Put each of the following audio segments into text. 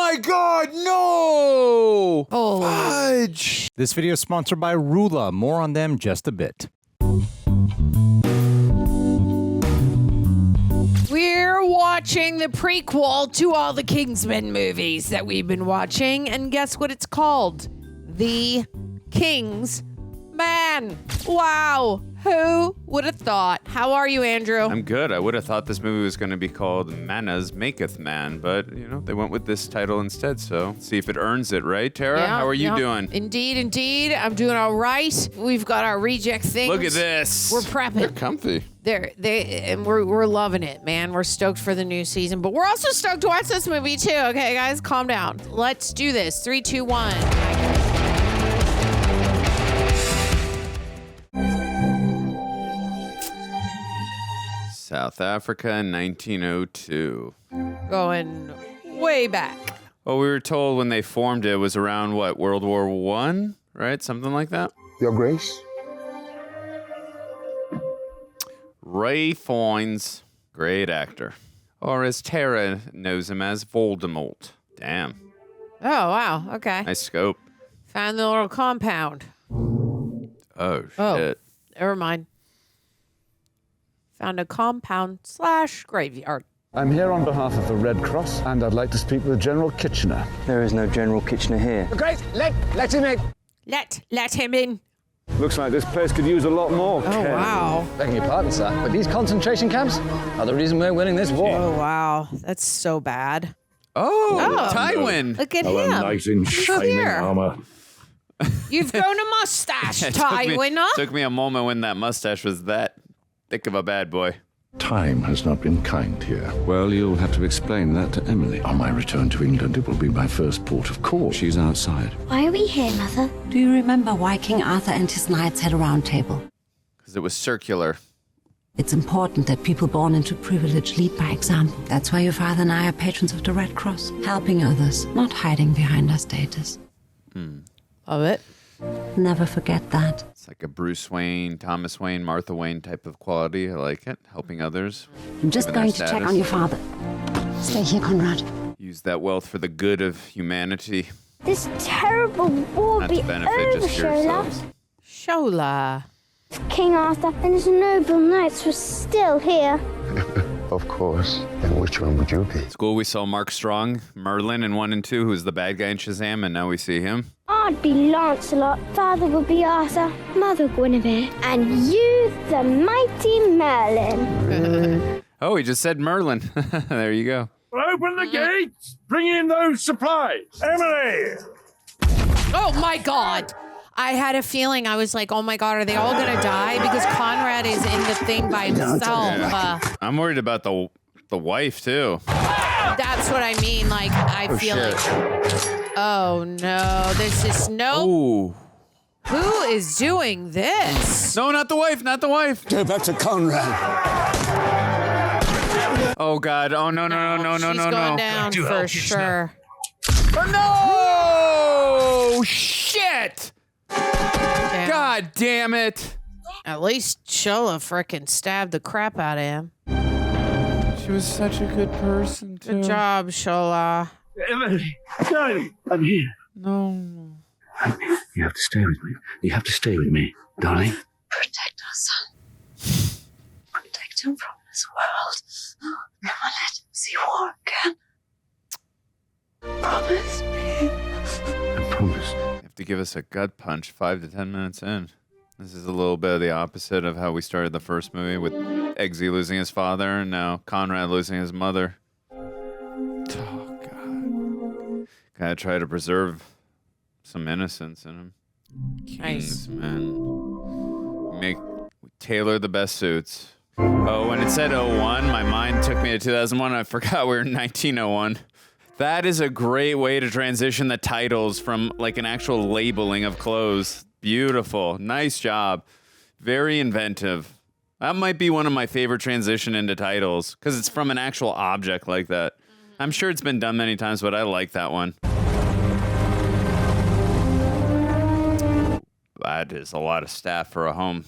my God, no! Oh, Fudge! This video is sponsored by RULA. More on them just a bit. We're watching the prequel to all the Kingsman movies that we've been watching, and guess what it's called? The Kingsman. Wow. Who would have thought? How are you, Andrew? I'm good. I would have thought this movie was going to be called Manners Maketh Man, but, you know, they went with this title instead, so see if it earns it, right, Tara? How are you doing? Indeed. I'm doing all right. We've got our reject things. Look at this. We're prepping. They're comfy. And we're loving it, man. We're stoked for the new season, but we're also stoked to watch this movie, too. Okay, guys, calm down. Let's do this. 3, 2, 1. South Africa in 1902. Going way back. Well, we were told when they formed it was around, what, World War I? Right? Something like that? Your Grace? Ralph Fiennes, great actor. Or as Tara knows him as, Voldemort. Damn. Oh, wow. Okay. Nice scope. Found the little compound. Oh, shit. Never mind. Found a compound/graveyard. I'm here on behalf of the Red Cross, and I'd like to speak with General Kitchener. There is no General Kitchener here. Great, let him in. Let him in. Looks like this place could use a lot more Oh, care. wow. Begging your pardon, sir, but these concentration camps are the reason we're winning this war. Oh, wow. That's so bad. Oh, Tywin. Look at A him. knight in He's shining here. armor. You've grown a mustache, Tywin. Took me a moment when that mustache was that thick of a bad boy. Time has not been kind here. Well, you'll have to explain that to Emily. On my return to England, it will be my first port of call. She's outside. Why are we here, Mother? Do you remember why King Arthur and his knights had a round table? Because it was circular. It's important that people born into privilege lead by example. That's why your father and I are patrons of the Red Cross, helping others, not hiding behind our status. Love it. Never forget that. It's like a Bruce Wayne, Thomas Wayne, Martha Wayne type of quality. I like it. Helping others. I'm just given going their to check status. on your father. Stay here, Conrad. Use that wealth for the good of humanity, This terrible war not be to benefit over, just Shola. yourselves. Shola. King Arthur and his noble knights were still here. Of course. Then which one would you be? School, we saw Mark Strong, Merlin in 1 and 2, who's the bad guy in Shazam, and now we see him. I'd be Lancelot, father would be Arthur, mother Guinevere, and you the mighty Merlin. Oh, he just said Merlin. There you go. Open the gates! Bring in those supplies! Emily! Oh, my God. I had a feeling. I was like, oh, my God, are they all going to die? Because Conrad is in the thing by himself. I'm worried about the wife, too. That's what I mean. Like, I feel shit. like, oh, no. This is no. Ooh. Who is doing this? No, not the wife, not the wife. Go back to Conrad. Oh, God. Oh, no. She's going down for sure. Oh, no! Shit! Damn. God damn it. At least Shola frickin' stabbed the crap out of him. She was such a good person, too. Good job, Shola. Emily! Darling, I'm here. No. You have to stay with me. You have to stay with me, darling. Protect our son. Protect him from this world. Never let him see war again. Promise me. I promise. You have to give us a gut punch 5 to 10 minutes in. This is a little bit of the opposite of how we started the first movie with Eggsy losing his father and now Conrad losing his mother. Oh, God. Gotta try to preserve some innocence in him. Nice. Kingsman. Tailor the best suits. Oh, when it said 01, my mind took me to 2001. I forgot we were in 1901. That is a great way to transition the titles from like an actual labeling of clothes. Beautiful. Nice job. Very inventive. That might be one of my favorite transition into titles because it's from an actual object like that. I'm sure it's been done many times, but I like that one. That is a lot of staff for a home.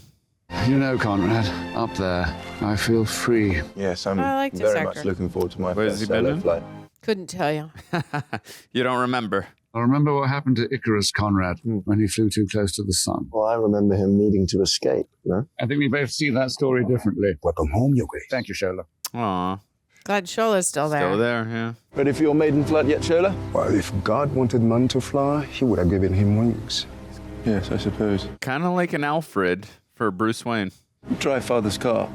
You know, Conrad, up there, I feel free. Yes, I'm I like this very actor. much looking forward to my Where has first he been solo in? flight. Couldn't tell you. You don't remember. I remember what happened to Icarus, Conrad, when he flew too close to the sun. Well, I remember him needing to escape, no? I think we both see that story differently. Welcome home, Your Grace. Thank you, Shola. Aw. Glad Shola's still there. Still there, yeah. Ready for your maiden flight yet, Shola? Well, if God wanted man to fly, he would have given him wings. Yes, I suppose. Kind of like an Alfred for Bruce Wayne. Try Father's car.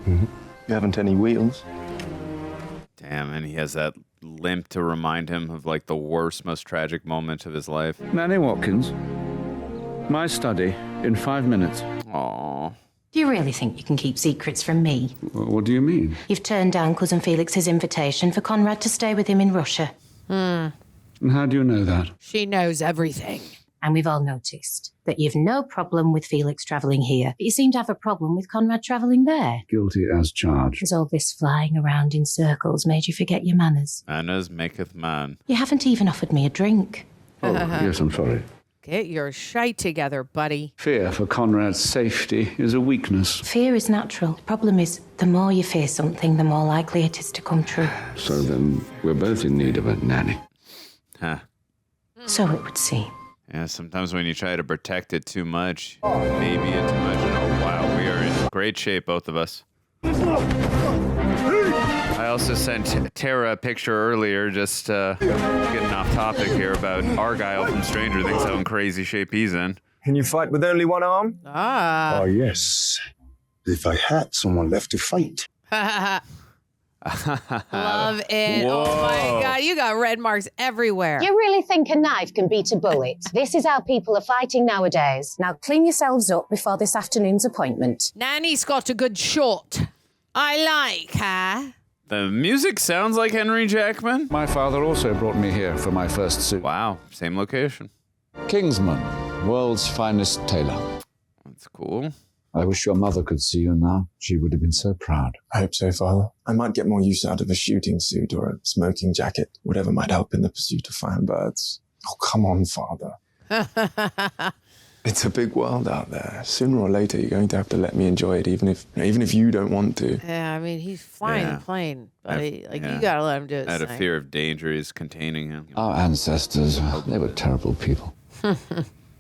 Mm-hmm. You haven't any wheels. Damn, and he has that limp to remind him of like the worst, most tragic moment of his life. Nanny Watkins, my study in 5 minutes. Aw. Do you really think you can keep secrets from me? What do you mean? You've turned down Cousin Felix's invitation for Conrad to stay with him in Russia. And how do you know that? She knows everything. And we've all noticed that you've no problem with Felix travelling here, but you seem to have a problem with Conrad travelling there. Guilty as charged. Has all this flying around in circles made you forget your manners? Manners maketh man. You haven't even offered me a drink. Oh, yes, I'm sorry. Get your shite together, buddy. Fear for Conrad's safety is a weakness. Fear is natural. The problem is, the more you fear something, the more likely it is to come true. So then, we're both in need of a nanny. Huh. So it would seem. Yeah, sometimes when you try to protect it too much, maybe it's too much. And oh, wow, we are in great shape, both of us. I also sent Tara a picture earlier, just getting off topic here, about Argyle from Stranger Things, how in crazy shape he's in. Can you fight with only one arm? Ah. Oh, yes. If I had someone left to fight. Love it. Whoa. Oh my God, you got red marks everywhere. You really think a knife can beat a bullet? This is how people are fighting nowadays. Now clean yourselves up before this afternoon's appointment. Nanny's got a good shot. I like her. The music sounds like Henry Jackman. My father also brought me here for my first suit. Wow, same location. Kingsman, world's finest tailor. That's cool. I wish your mother could see you now. She would have been so proud. I hope so, Father. I might get more use out of a shooting suit or a smoking jacket, whatever might help in the pursuit of fine birds. Oh, come on, Father. It's a big world out there. Sooner or later, you're going to have to let me enjoy it, even if you don't want to. Yeah, I mean, he's flying the plane, but you gotta let him do it. Out of fear of danger is containing him. Our ancestors, they were terrible people.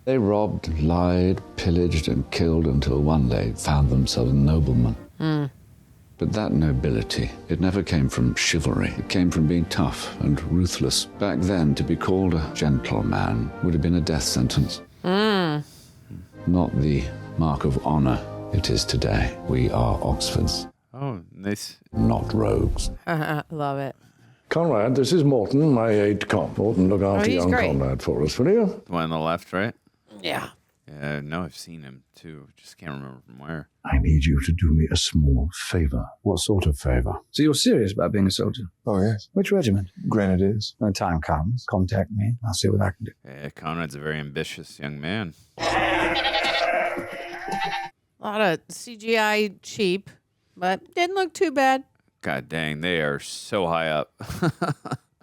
They robbed, lied, pillaged, and killed until one day found themselves noblemen. But that nobility, it never came from chivalry. It came from being tough and ruthless. Back then, to be called a gentleman would have been a death sentence. Not the mark of honor it is today. We are Oxfords. Oh, nice. Not rogues. Love it. Conrad, this is Morton, my aide-de-camp. Morton, look after he's young great. Conrad for us, will you? The one on the left, right? Yeah. Yeah, no, I've seen him too. Just can't remember from where. I need you to do me a small favor. What sort of favor? So you're serious about being a soldier? Oh, yes. Which regiment? Grenadiers. When the time comes, contact me. I'll see what I can do. Yeah, Conrad's a very ambitious young man. A lot of CGI cheap, but didn't look too bad. God dang, they are so high up.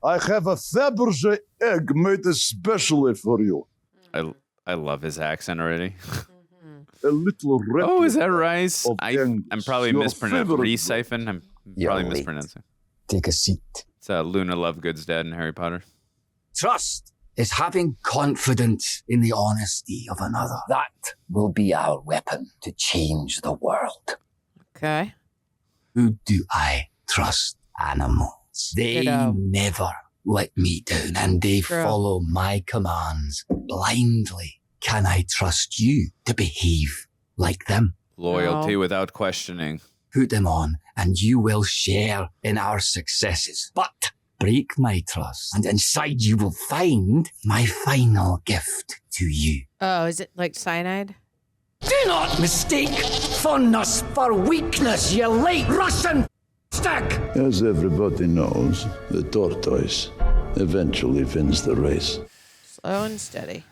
I have a Fabergé egg made especially for you. I love his accent already. A little red. Oh, is that rice? I'm probably Your mispronouncing. favorite. Reese-siphon? I'm probably mispronouncing. Take a seat. It's Luna Lovegood's dad in Harry Potter. Trust is having confidence in the honesty of another. That will be our weapon to change the world. Okay. Who do I trust? Animals. They never let me down, and they follow my commands blindly. Can I trust you to behave like them? Loyalty without questioning. Put them on, and you will share in our successes. But break my trust, and inside you will find my final gift to you. Oh, is it like cyanide? Do not mistake fondness for weakness, you late Russian stick! As everybody knows, the tortoise eventually wins the race. Slow and steady.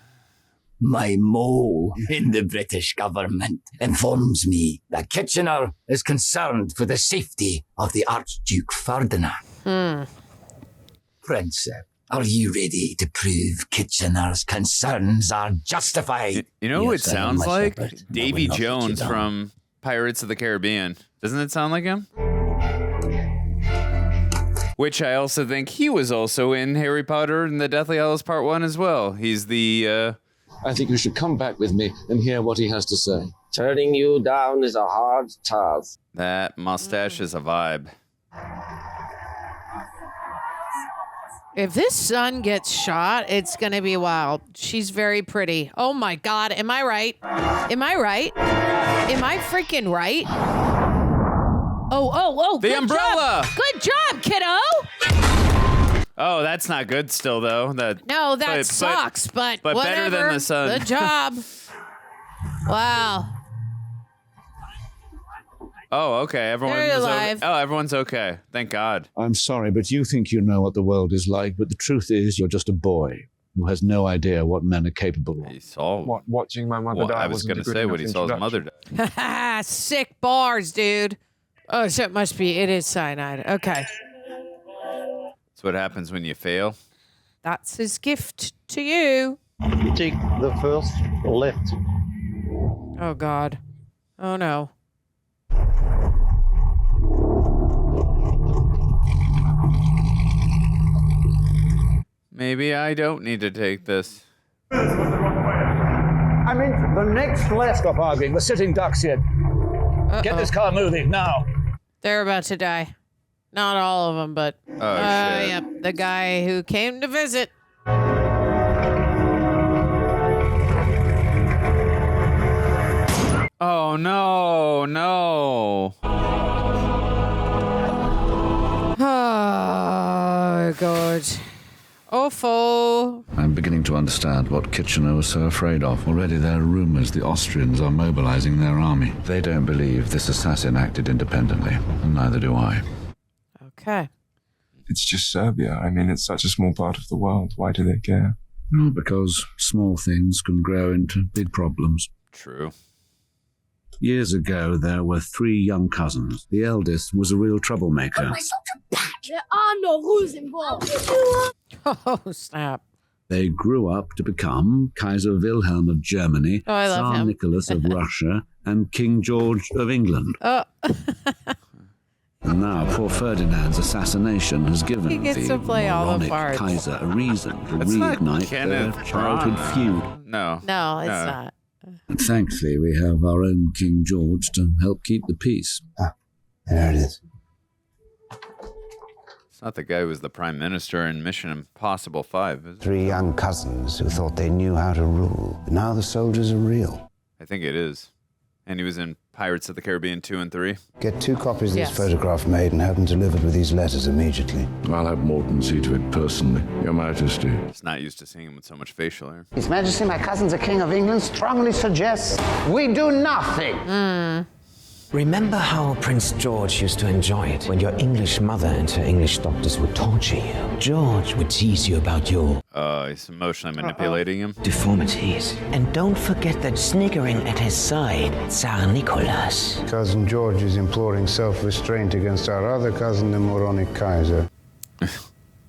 My mole in the British government informs me that Kitchener is concerned for the safety of the Archduke Ferdinand. Princess, are you ready to prove Kitchener's concerns are justified? You know who it sounds like? Davy Jones from Pirates of the Caribbean. Doesn't it sound like him? Which I also think he was also in Harry Potter and the Deathly Hallows Part 1 as well. He's the... I think you should come back with me and hear what he has to say. Turning you down is a hard task. That mustache is a vibe. If this son gets shot, it's going to be wild. She's very pretty. Oh my God. Am I right? Am I right? Am I freaking right? Oh. The umbrella. Job. Good job, kiddo. Oh, that's not good still, though. That sucks, but whatever. Better than the sun. Good job. Wow. Oh, okay. Everyone's okay. Thank God. I'm sorry, but you think you know what the world is like, but the truth is you're just a boy who has no idea what men are capable of. He saw... Watching my mother die. I was going to say what he saw his mother die. Sick bars, dude. Oh, so it is cyanide. Okay. That's what happens when you fail. That's his gift to you. You take the first left. Oh, God. Oh, no. Maybe I don't need to take this. I mean, the next left. Stop arguing. We're sitting ducks here. Get this car moving now. They're about to die. Not all of them, but... shit. Yep, the guy who came to visit. Oh, no. Oh, God. Awful. I'm beginning to understand what Kitchener was so afraid of. Already there are rumors the Austrians are mobilizing their army. They don't believe this assassin acted independently, and neither do I. Okay. It's just Serbia. I mean, it's such a small part of the world. Why do they care? Well, because small things can grow into big problems. True. Years ago, there were 3 young cousins. The eldest was a real troublemaker. There are no rules involved. Oh, snap. They grew up to become Kaiser Wilhelm of Germany, I love Tsar him. Nicholas of Russia, and King George of England. Oh. And now poor Ferdinand's assassination has given He gets the to play all the moronic parts. Kaiser a reason to That's not reignite their Kenneth childhood Branagh. feud. No, it's not. And thankfully, we have our own King George to help keep the peace. There it is. It's not the guy who was the prime minister in Mission Impossible 5, is it? 3 young cousins who thought they knew how to rule. But now the soldiers are real. I think it is. And he was in Pirates of the Caribbean 2 and 3. Get 2 copies of Yes. this photograph made and have them delivered with these letters immediately. I'll have Morton see to it personally, Your Majesty. Just not used to seeing him with so much facial hair. His Majesty, my cousin, the King of England, strongly suggests we do nothing. Remember how Prince George used to enjoy it when your English mother and her English doctors would torture you. George would tease you about your He's emotionally manipulating him. deformities. And don't forget that sniggering at his side, Tsar Nicholas. Cousin George is imploring self-restraint against our other cousin, the moronic Kaiser.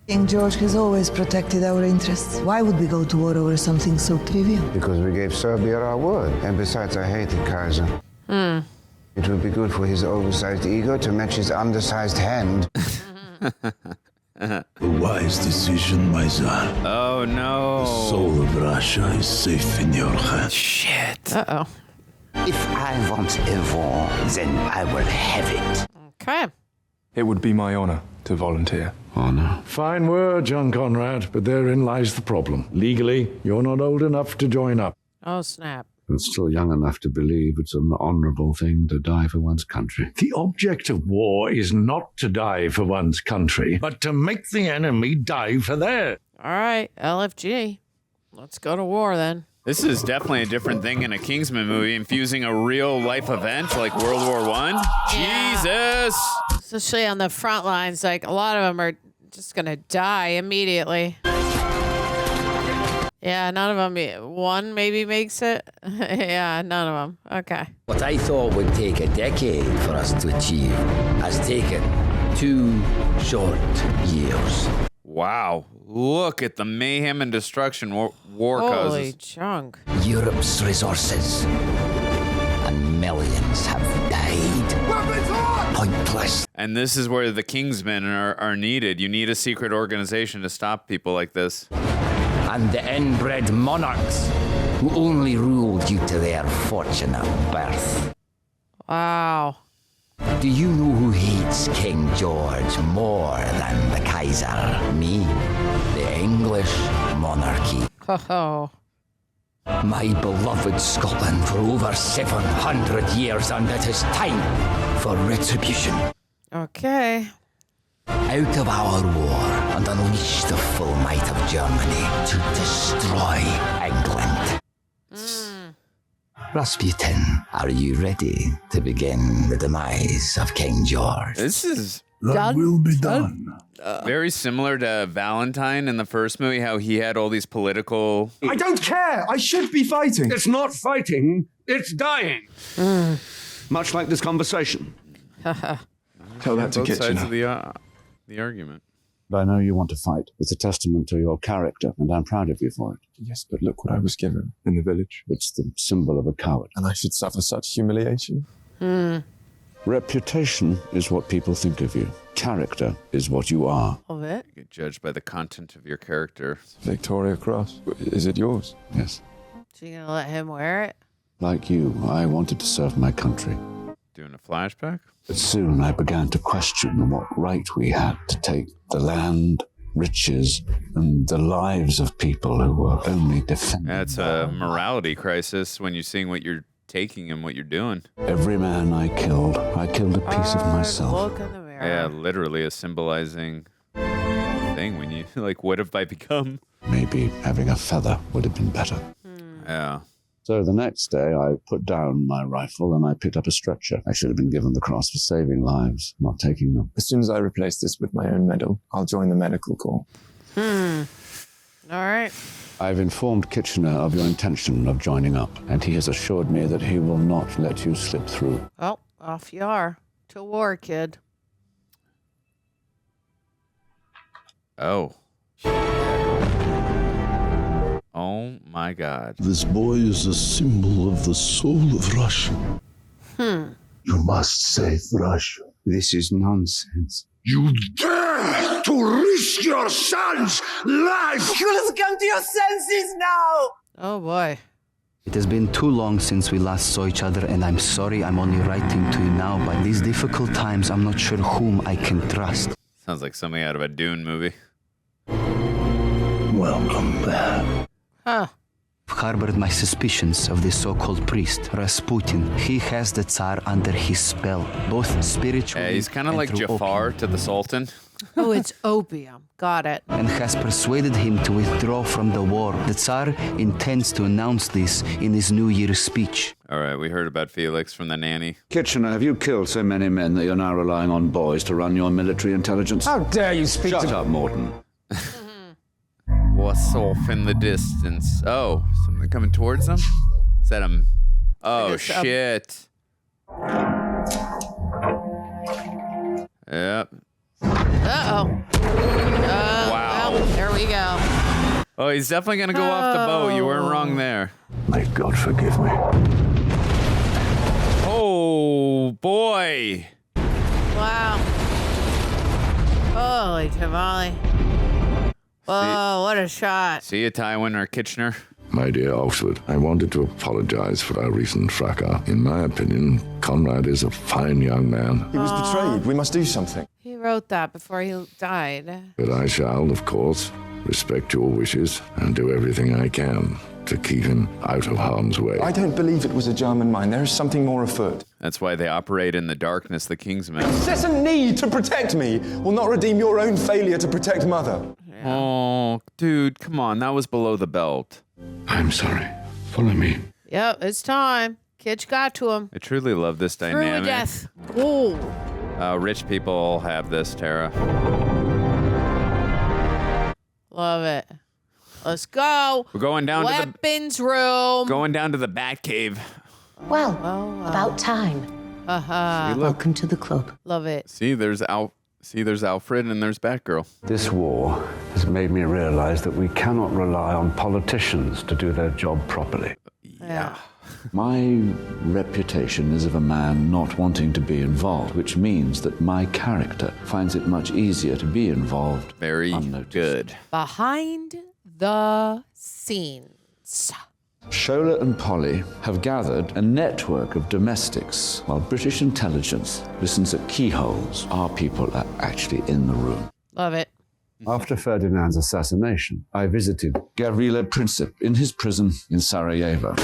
King George has always protected our interests. Why would we go to war over something so trivial? Because we gave Serbia our word. And besides, I hate the Kaiser. It would be good for his oversized ego to match his undersized hand. A wise decision, my Tsar. Oh, no. The soul of Russia is safe in your hands. Shit. Uh-oh. If I want a war, then I will have it. Okay. It would be my honor to volunteer. Honor. Fine words, young Conrad, but therein lies the problem. Legally, you're not old enough to join up. Oh, snap. And still young enough to believe it's an honourable thing to die for one's country. The object of war is not to die for one's country, but to make the enemy die for theirs. All right, LFG. Let's go to war then. This is definitely a different thing in a Kingsman movie, infusing a real life event like World War I. Jesus! Especially on the front lines, like a lot of them are just gonna die immediately. Yeah, none of them. One maybe makes it. Yeah, none of them. Okay. What I thought would take a decade for us to achieve has taken 2 short years. Wow. Look at the mayhem and destruction war causes. Holy junk. Europe's resources. And millions have died. pointless. And this is where the Kingsmen are needed. You need a secret organization to stop people like this. And the inbred monarchs who only rule due to their fortunate birth. Wow. Do you know who hates King George more than the Kaiser? Me, the English monarchy. Oh. My beloved Scotland for over 700 years, and it is time for retribution. Okay. Out of our war and unleash the full might of Germany to destroy England. Rasputin, are you ready to begin the demise of King George? This is... That will be done. Very similar to Valentine in the first movie, how he had all these political... I don't care. I should be fighting. It's not fighting, it's dying. Much like this conversation. Tell that to Both sides Kitchener. of the argument. I know you want to fight. It's a testament to your character, and I'm proud of you for it. Yes, but look what I was given in the village. It's the symbol of a coward. And I should suffer such humiliation? Reputation is what people think of you. Character is what you are. Love it. You get judged by the content of your character. Victoria Cross. Is it yours? Yes. So you gonna let him wear it? Like you, I wanted to serve my country. Doing a flashback? But soon I began to question what right we had to take the land, riches, and the lives of people who were only defending. That's a morality crisis when you're seeing what you're taking and what you're doing. Every man I killed a piece of myself. Look in the mirror. Yeah, literally a symbolizing thing when you, like, what have I become? Maybe having a feather would have been better. Yeah. So the next day, I put down my rifle and I picked up a stretcher. I should have been given the cross for saving lives, not taking them. As soon as I replace this with my own medal, I'll join the medical corps. All right. I've informed Kitchener of your intention of joining up, and he has assured me that he will not let you slip through. Well, off you are. To war, kid. Oh. Oh my God. This boy is a symbol of the soul of Russia. You must save Russia. This is nonsense. You dare to risk your son's life! You must come to your senses now! Oh boy. It has been too long since we last saw each other, and I'm sorry I'm only writing to you now, but in these difficult times, I'm not sure whom I can trust. Sounds like something out of a Dune movie. Welcome back. Huh. I've harbored my suspicions of the so-called priest, Rasputin. He has the Tsar under his spell, both spiritually Yeah, he's kind of and like through Jafar opium, to the Sultan. Oh, it's opium. Got it. and has persuaded him to withdraw from the war. The Tsar intends to announce this in his New Year's speech. All right, we heard about Felix from the nanny. Kitchener, have you killed so many men that you're now relying on boys to run your military intelligence? How dare you speak Shut up, Morton. What's off in the distance? Oh, something coming towards them? Is that him? Oh, shit. Yep. Uh-oh. Wow. Well, there we go. Oh, he's definitely going to go off the boat. You weren't wrong there. May God forgive me. Oh, boy. Wow. Holy tamale. Whoa, what a shot. See you, Tywin or Kitchener. My dear Oxford, I wanted to apologize for our recent fracas. In my opinion, Conrad is a fine young man. He was betrayed. We must do something. He wrote that before he died. But I shall, of course, respect your wishes and do everything I can to keep him out of harm's way. I don't believe it was a German mind. There is something more afoot. That's why they operate in the darkness, the Kingsmen. Incessant need to protect me will not redeem your own failure to protect Mother. Yeah. Oh, dude, come on. That was below the belt. I'm sorry. Follow me. Yep, it's time. Kitch got to him. I truly love this Through dynamic. death. Ooh. Rich people all have this, Tara. Love it. Let's go. We're going down to the weapons room. going down to the Batcave. Well, about time. Uh-huh. See, look. Welcome to the club. Love it. See, there's Alfred and there's Batgirl. This war has made me realize that we cannot rely on politicians to do their job properly. Yeah. My reputation is of a man not wanting to be involved, which means that my character finds it much easier to be involved. Very good. Behind the scenes. Shola and Polly have gathered a network of domestics, while British intelligence listens at keyholes. Our people are actually in the room. Love it. After Ferdinand's assassination, I visited Gavrilo Princip in his prison in Sarajevo.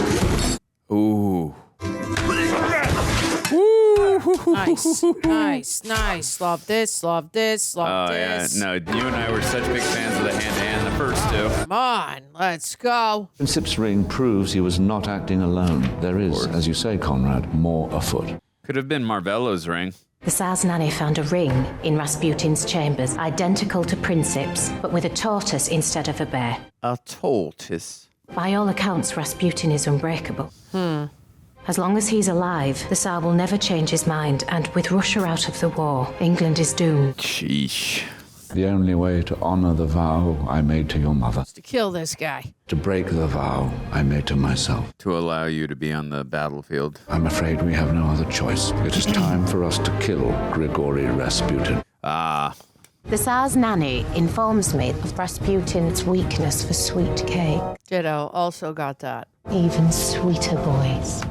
Ooh. Nice. Love this. Oh, yeah. No, you and I were such big fans of the hand-to-hand the first two. Come on, let's go. Princip's ring proves he was not acting alone. There is, as you say, Conrad, more afoot. Could have been Marvello's ring. The Tsar's nanny found a ring in Rasputin's chambers, identical to Princip's, but with a tortoise instead of a bear. A tortoise? By all accounts, Rasputin is unbreakable. As long as he's alive, the Tsar will never change his mind, and with Russia out of the war, England is doomed. Sheesh. The only way to honor the vow I made to your mother, To kill this guy. to break the vow I made to myself. To allow you to be on the battlefield. I'm afraid we have no other choice. It is time for us to kill Grigory Rasputin. Ah. The Tsar's nanny informs me of Rasputin's weakness for sweet cake. Ditto. Also got that. Even sweeter boys.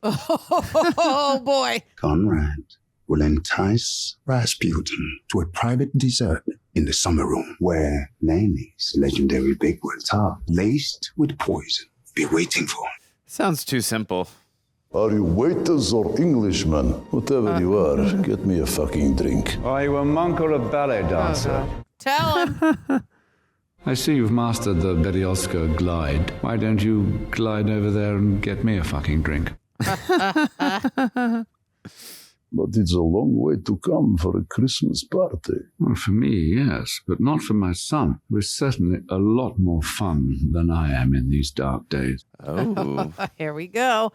Oh, boy. Conrad will entice Rasputin to a private dessert in the summer room where Nanny's legendary bakewell tart, laced with poison, be waiting for him. Sounds too simple. Are you waiters or Englishmen? Whatever you are, get me a fucking drink. Are you a monk or a ballet dancer? Tell him. I see you've mastered the Berioska glide. Why don't you glide over there and get me a fucking drink? But it's a long way to come for a Christmas party. Well, for me, yes, but not for my son, who is certainly a lot more fun than I am in these dark days. Oh. Here we go.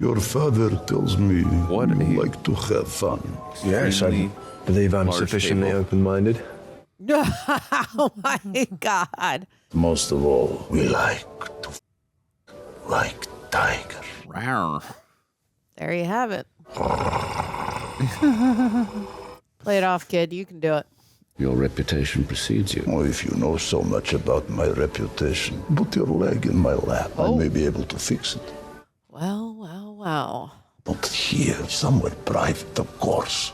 Your father tells me you like to have fun. Yes, I believe I'm sufficiently open-minded. Oh, my God. Most of all, we like tiger. Rawr. There you have it. Play it off, kid. You can do it. Your reputation precedes you. Oh, if you know so much about my reputation, put your leg in my lap. I may be able to fix it. Well. But here, somewhere private, of course.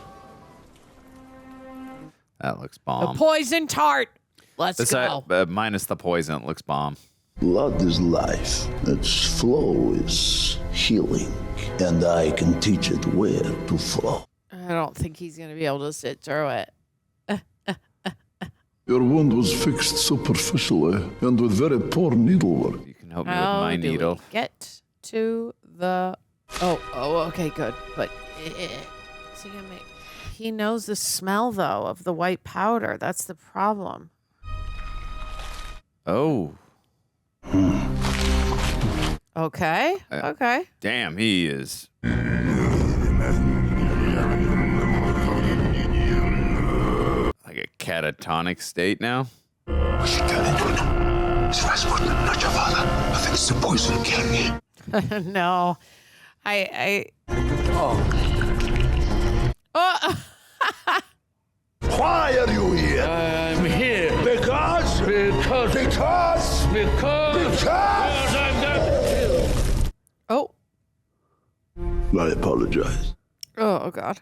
That looks The bomb. poison tart. Let's go. Minus the poison, it looks bomb. Blood is life. Its flow is healing. And I can teach it where to flow. I don't think he's going to be able to sit through it. Your wound was fixed superficially and with very poor needlework. You can help me with my needle. We get to the... Oh, okay, good. But he knows the smell, though, of the white powder. That's the problem. Oh. Okay. Okay. Damn, he is. Like a catatonic state now. What's she turned into? It's Rasputin, not your father. I think it's the poison killing me. No. Oh. Why are you here? I'm here. Because I'm going to kill. Oh. I apologize. Oh, God.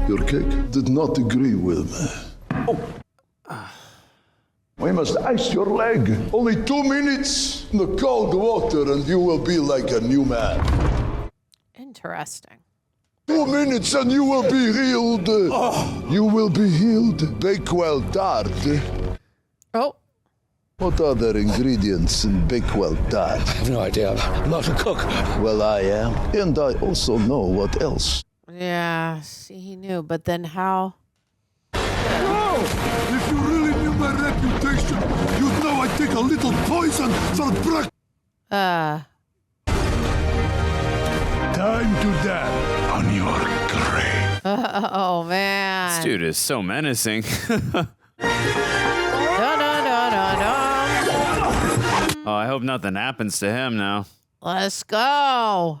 Your cake did not agree with me. We must ice your leg. Only 2 minutes in the cold water and you will be like a new man. Interesting. 2 minutes and you will be healed. You will be healed. Bakewell tart. Oh. What other ingredients in Bakewell tart? I have no idea. I'm not a cook. Well, I am. And I also know what else. Yeah, see, he knew, but then how? Whoa! If you really knew my reputation, you'd know I take a little poison for breakfast. Time to die on your grave. Oh, man. This dude is so menacing. No. Oh, I hope nothing happens to him now. Let's go.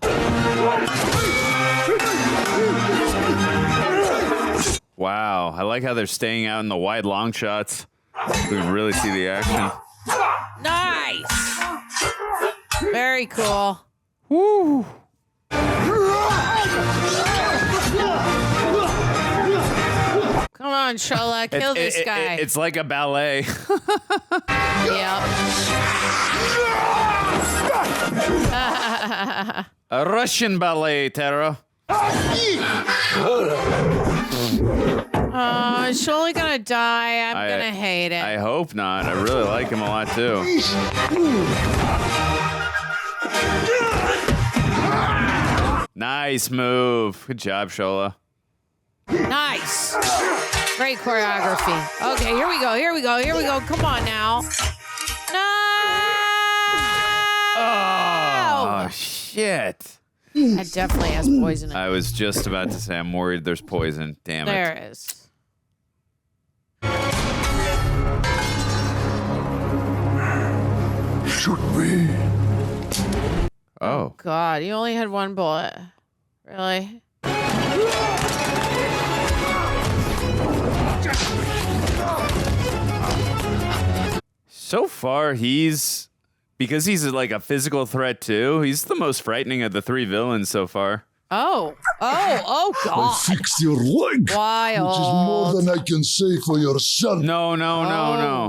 Wow, I like how they're staying out in the wide long shots. We can really see the action. Nice. Very cool. Woo. Come on, Shola, kill this guy. It's like a ballet. Yep. A Russian ballet, Tara. Oh, is Shola gonna die? I'm gonna hate it. I hope not. I really like him a lot, too. Nice move. Good job, Shola. Nice. Great choreography. Okay, here we go. Come on now. No! Oh, shit. That definitely has poison in it. I was just about to say, I'm worried there's poison. Damn it. There it is. Should we? Oh. God, you only had one bullet. Really? So far, because he's like a physical threat too, he's the most frightening of the three villains so far. Oh, God. I'll fix your leg. Wild. Which is more than I can say for your son. No. I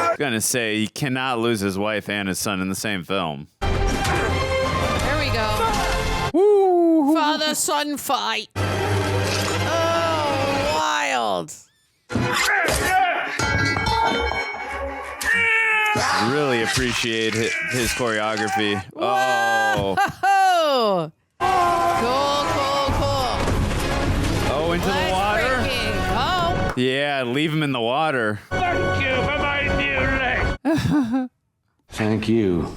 was gonna say, he cannot lose his wife and his son in the same film. There we go. Woo. Father-son fight. Oh, wild. Really appreciate his choreography. Whoa. Oh. Cool. Oh, into the water? Oh. Yeah, leave him in the water. Thank you for my new leg. Thank you.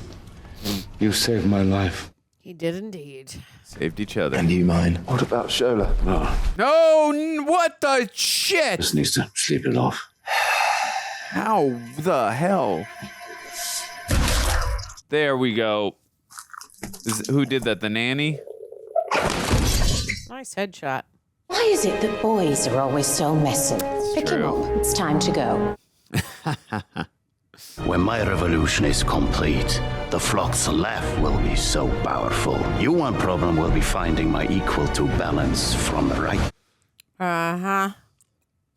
You saved my life. He did indeed. Saved each other. And you mine. What about Shola? No, what the shit? Just needs to sleep it off. How the hell? There we go. Who did that? The nanny? Nice headshot. Why is it that boys are always so messy? Pick him up. It's time to go. When my revolution is complete, the flock's left will be so powerful. You one problem will be finding my equal to balance from the right. Uh-huh.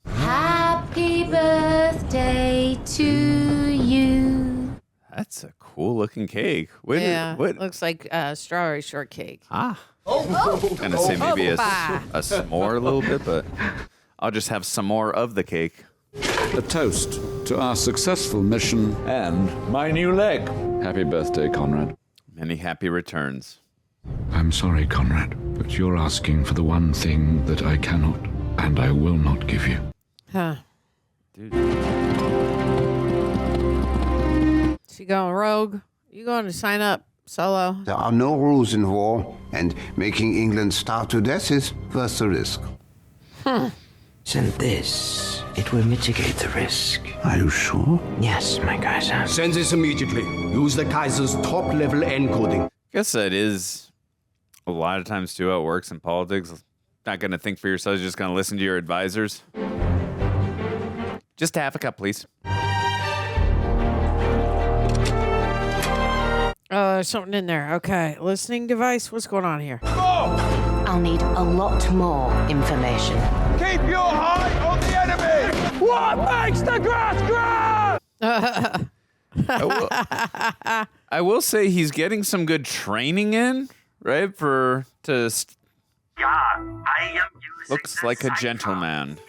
Happy birthday to you. That's a cool looking cake. What? Looks like strawberry shortcake. Ah. I'm gonna say maybe a s'more a little bit, but I'll just have some more of the cake. A toast to our successful mission and my new leg. Happy birthday, Conrad. Many happy returns. I'm sorry, Conrad, but you're asking for the one thing that I cannot and I will not give you. Huh. Dude. She going rogue? You going to sign up solo? There are no rules in war, and making England starve to death is worth the risk. Send this. It will mitigate the risk. Are you sure? Yes, my Kaiser. Send this immediately. Use the Kaiser's top-level encoding. Guess that is a lot of times too how it works in politics. Not going to think for yourselves, you're just going to listen to your advisors. Just half a cup, please. There's something in there. Okay. Listening device. What's going on here? I'll need a lot more information. Keep your eye on the enemy. What makes the grass grow? I will say he's getting some good training in, right? Looks like a gentleman. Is the 8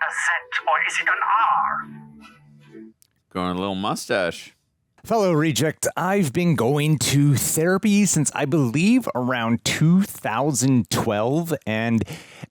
a Z or is it an R? Growing a little mustache. Fellow reject, I've been going to therapy since I believe around 2012, and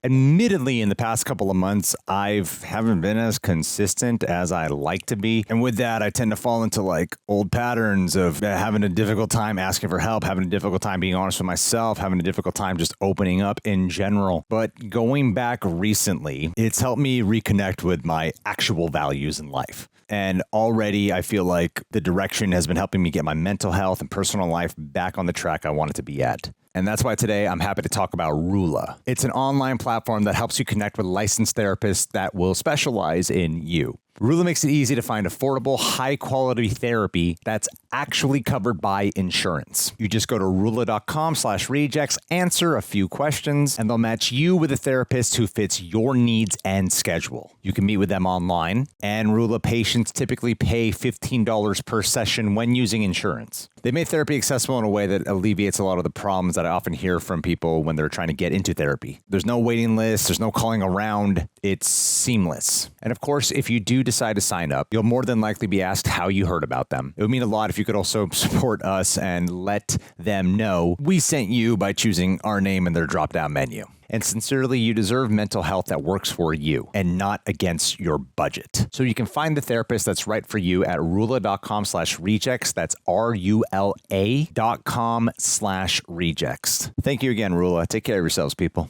admittedly in the past couple of months, I haven't been as consistent as I like to be. And with that, I tend to fall into like old patterns of having a difficult time asking for help, having a difficult time being honest with myself, having a difficult time just opening up in general. But going back recently, it's helped me reconnect with my actual values in life. And already I feel like the direction has been helping me get my mental health and personal life back on the track I want it to be at. And that's why today I'm happy to talk about RULA. It's an online platform that helps you connect with licensed therapists that will specialize in you. RULA makes it easy to find affordable, high-quality therapy that's actually covered by insurance. You just go to RULA.com/rejects, answer a few questions, and they'll match you with a therapist who fits your needs and schedule. You can meet with them online, and RULA patients typically pay $15 per session when using insurance. They made therapy accessible in a way that alleviates a lot of the problems that I often hear from people when they're trying to get into therapy. There's no waiting list, there's no calling around, it's seamless. And of course, if you do decide to sign up, you'll more than likely be asked how you heard about them. It would mean a lot if you could also support us and let them know we sent you by choosing our name in their drop-down menu. And sincerely, you deserve mental health that works for you and not against your budget. So you can find the therapist that's right for you at RULA.com/rejects. That's RULA.com/rejects. Thank you again, RULA. Take care of yourselves, people.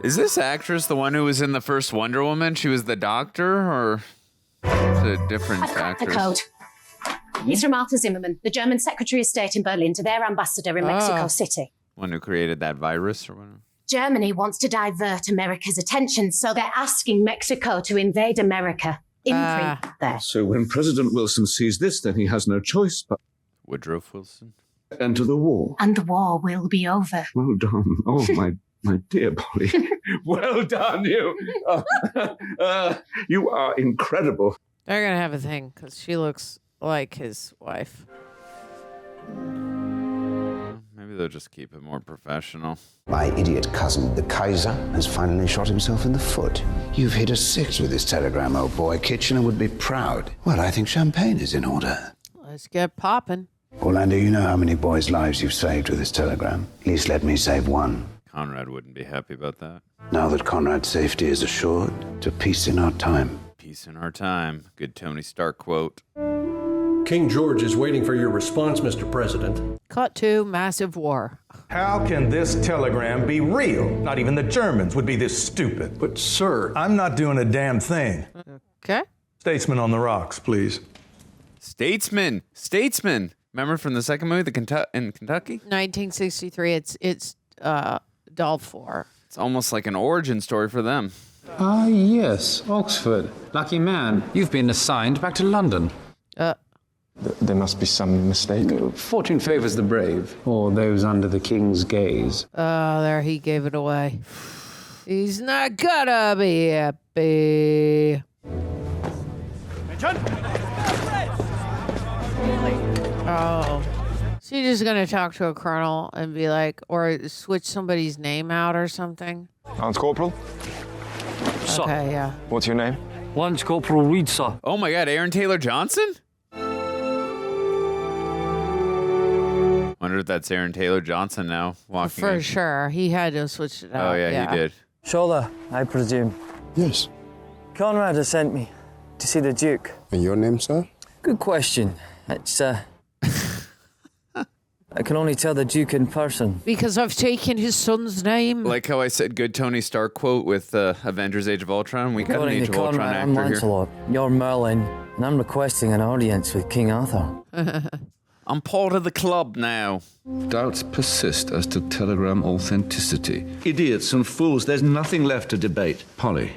Is this actress the one who was in the first Wonder Woman? She was the doctor, or is it a different I've cracked the actress? code. It's from Arthur Zimmermann, the German Secretary of State in Berlin, to their ambassador in Mexico City. One who created that virus or whatever? Germany wants to divert America's attention, so they're asking Mexico to invade America. Imprint there. So when President Wilson sees this, then he has no choice but... Woodrow Wilson? Enter the war. And the war will be over. Well done. Oh, my dear Polly. Well done, you. You are incredible. They're going to have a thing because she looks like his wife. Maybe they'll just keep it more professional. My idiot cousin, the Kaiser, has finally shot himself in the foot. You've hit a 6 with this telegram, old boy. Kitchener would be proud. Well, I think champagne is in order. Let's get popping. Orlando, you know how many boys' lives you've saved with this telegram. At least let me save one. Conrad wouldn't be happy about that. Now that Conrad's safety is assured, to peace in our time. Peace in our time. Good Tony Stark quote. King George is waiting for your response, Mr. President. Cut to massive war. How can this telegram be real? Not even the Germans would be this stupid. But, sir... I'm not doing a damn thing. Okay. Statesman on the rocks, please. Statesman. Remember from the second movie, in Kentucky? 1963. It's Dolphor. It's almost like an origin story for them. Ah, yes, Oxford. Lucky man. You've been assigned back to London. There must be some mistake. Fortune favors the brave, or those under the king's gaze. Oh, there he gave it away. He's not gonna be happy. Oh. So you're just gonna talk to a colonel and be like, or switch somebody's name out or something? Lance Corporal? Sir. Okay, yeah. What's your name? Lance Corporal Reed, sir. Oh my God, Aaron Taylor Johnson? Wonder if that's Aaron Taylor Johnson now walking For in. sure. He had to switch it out. Oh yeah, he did. Shola, I presume. Yes. Conrad has sent me to see the Duke. And your name, sir? Good question. It's, I can only tell the Duke in person. Because I've taken his son's name. Like how I said good Tony Stark quote with Avengers Age of Ultron. We got an According Age to of Ultron Conrad, I'm actor here. Lancelot. You're Merlin, and I'm requesting an audience with King Arthur. I'm part of the club now. Doubts persist as to telegram authenticity. Idiots and fools, there's nothing left to debate. Polly,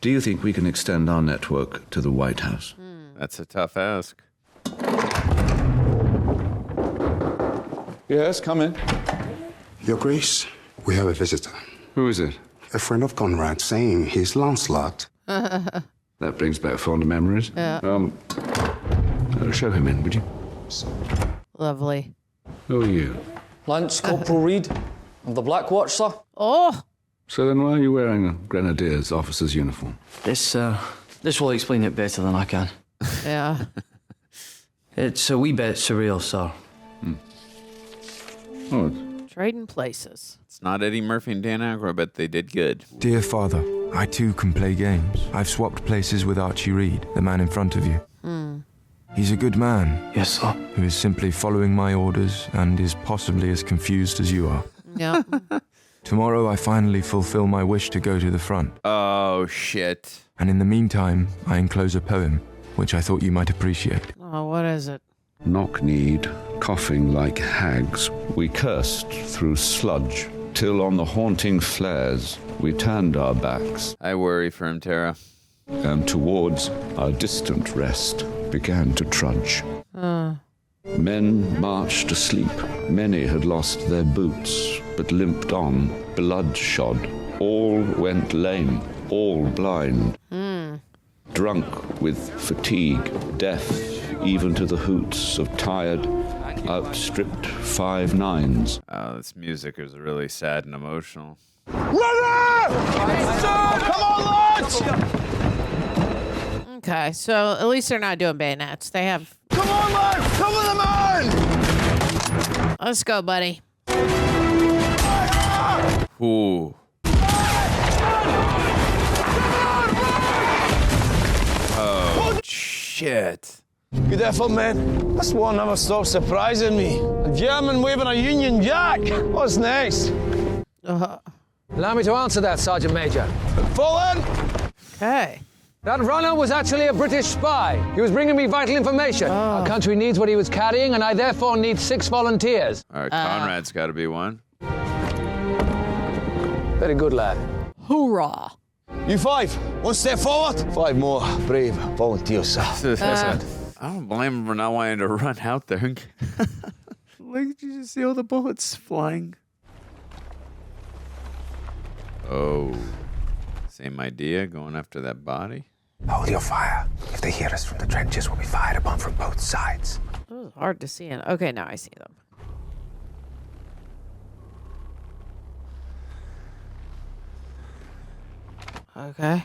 do you think we can extend our network to the White House? That's a tough ask. Yes, come in. Your Grace, we have a visitor. Who is it? A friend of Conrad saying he's Lancelot. That brings back fond memories. Yeah. Show him in, would you? Lovely. Who are you? Lance Corporal Reed of the Black Watch, sir. Oh! So then why are you wearing a grenadier's officer's uniform? This This will explain it better than I can. Yeah. It's a wee bit surreal, sir. Oh, Trading places. It's not Eddie Murphy and Dan Aykroyd, but they did good. Dear Father, I too can play games. I've swapped places with Archie Reed, the man in front of you. He's a good man. Yes, sir. Who is simply following my orders and is possibly as confused as you are. Yeah. Tomorrow I finally fulfill my wish to go to the front. Oh, shit. And in the meantime, I enclose a poem, which I thought you might appreciate. Oh, what is it? Knock-kneed, coughing like hags, we cursed through sludge, till on the haunting flares we turned our backs. I worry for him, Tara. And towards our distant rest began to trudge. Men marched asleep. Many had lost their boots, but limped on, bloodshod. All went lame, all blind. Drunk with fatigue, deaf even to the hoots of tired, outstripped 5 9s. Oh, this music is really sad and emotional. Runner! Come on, lads! Okay, so at least they're not doing bayonets. They have... Come on, lads! Cover the man! Let's go, buddy. Ooh. Oh, shit. Good effort, men. This war never stops surprising me. A German waving a Union Jack. What's next? Allow me to answer that, Sergeant Major. Fall in! Okay. That runner was actually a British spy. He was bringing me vital information. Our country needs what he was carrying, and I therefore need 6 volunteers. All right, Conrad's got to be one. Very good, lad. Hoorah. You 5. 1 step forward. 5 more brave volunteers, sir. I don't blame him for not wanting to run out there. Like, did you just see all the bullets flying? Oh. Same idea, going after that body. Hold your fire. If they hear us from the trenches, we'll be fired upon from both sides. It was hard to see it. Okay, now I see them. Okay.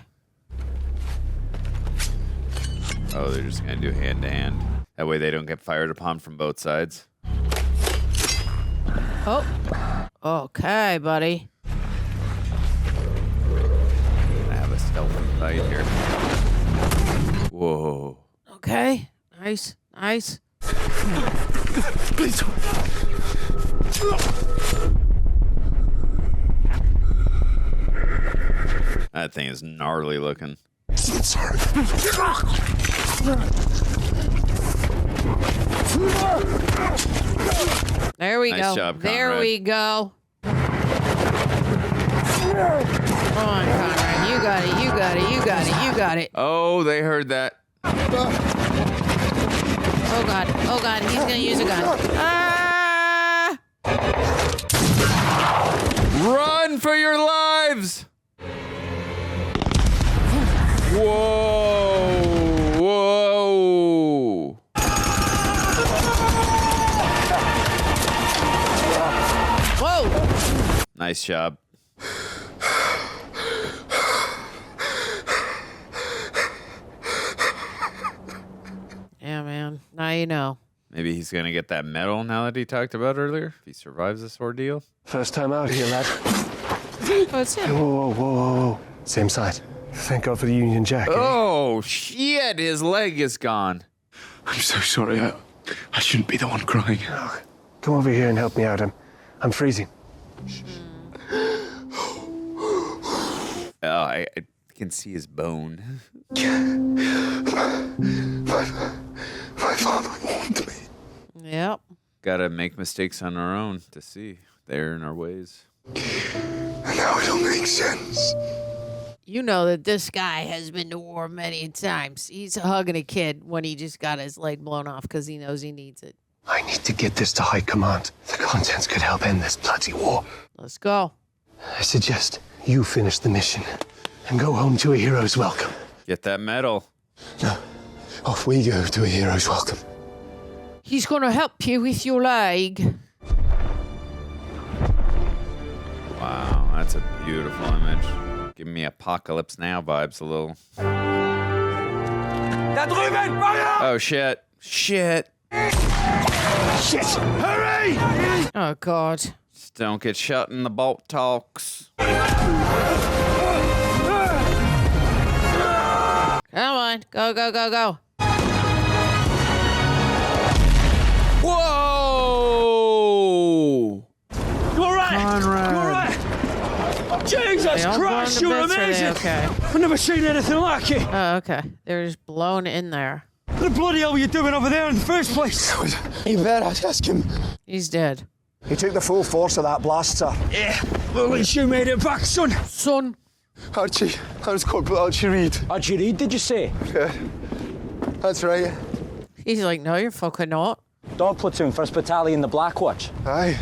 Oh, they're just going to do hand-to-hand. That way they don't get fired upon from both sides. Oh. Okay, buddy. I have a stealthy fight here. Whoa. Okay. Nice. Nice. Please. That thing is gnarly looking. Sorry. There we Nice go. job, there Conrad. we go. Come on, Conrad. You got it. You got it. You got it. You got it. Oh, they heard that. Oh, God. Oh, God. He's going to use a gun. Ah! Run for your lives! Whoa! Whoa! Whoa! Nice job. Yeah, man. Now you know. Maybe he's going to get that medal now that he talked about earlier, if he survives this ordeal. First time out here, lad. Oh, it's him. Whoa. Same side. Thank God for the Union Jack. Oh, shit. His leg is gone. I'm so sorry. I shouldn't be the one crying. Come over here and help me out. I'm freezing. I can see his bone. My father warned me. Yep. Gotta make mistakes on our own to see. They're in our ways. And now it'll make sense. You know that this guy has been to war many times. He's hugging a kid when he just got his leg blown off because he knows he needs it. I need to get this to High Command. The contents could help end this bloody war. Let's go. I suggest you finish the mission and go home to a hero's welcome. Get that medal. No. Off we go to a hero's welcome. He's going to help you with your leg. Wow, that's a beautiful image. Give me Apocalypse Now vibes a little. Da drüben! Feuer! Oh, shit. Shit. Shit! Hurry! Oh, God. Just don't get shot in the bolt talks. Come on. Go, go, go, go. Whoa! You all right? Conrad. You all right? Jesus Christ, you're amazing! Okay. I've never seen anything like it. Oh, okay. They're just blown in there. What the bloody hell were you doing over there in the first place? You better ask him. He's dead. He took the full force of that blast, sir. Yeah, well, at least you made it back, son. Son. Archie. I was Corporal Archie Reed. Archie Reed, did you say? Yeah. That's right. He's like, no, you're fucking not. Dog platoon, 1st Battalion, the Black Watch. Aye.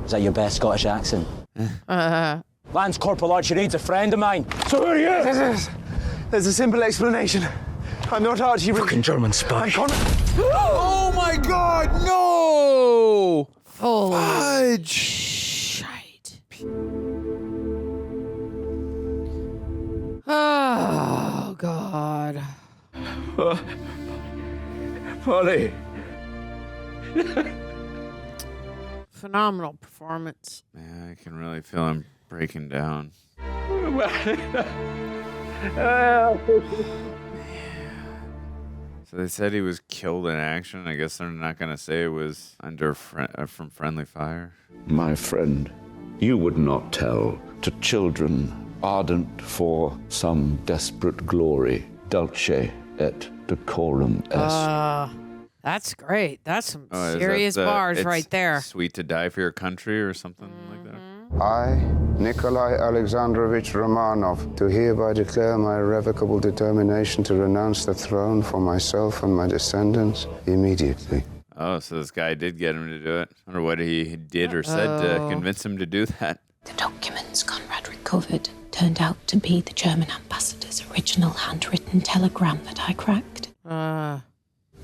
Is that your best Scottish accent? Lance Corporal Archie Reed's a friend of mine. So who are you? There's a simple explanation. I'm not Archie Reed. Fucking German spy. Oh my God, no! Holy Fudge. shite. Oh, God. Polly. Phenomenal performance. Man, I can really feel him breaking down. So they said he was killed in action. I guess they're not going to say it was under from friendly fire. My friend, you would not tell to children ardent for some desperate glory, dulce et decorum est. That's great. That's some Oh, is serious that bars it's right there. Sweet to die for your country or something like that. I, Nikolai Alexandrovich Romanov, do hereby declare my irrevocable determination to renounce the throne for myself and my descendants immediately. Oh, so this guy did get him to do it. I wonder what he did or said to convince him to do that. The documents Conrad recovered turned out to be the German ambassador's original handwritten telegram that I cracked.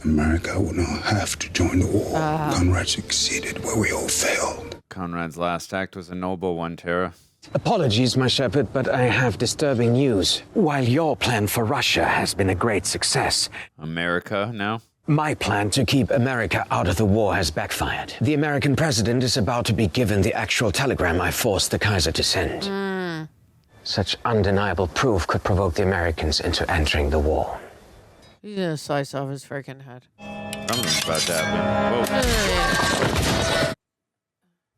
America will not have to join the war. Conrad succeeded where we all failed. Conrad's last act was a noble one, Tara. Apologies, my shepherd, but I have disturbing news. While your plan for Russia has been a great success, America now? my plan to keep America out of the war has backfired. The American president is about to be given the actual telegram I forced the Kaiser to send. Such undeniable proof could provoke the Americans into entering the war. He's gonna slice off his freaking head. Something's about to happen.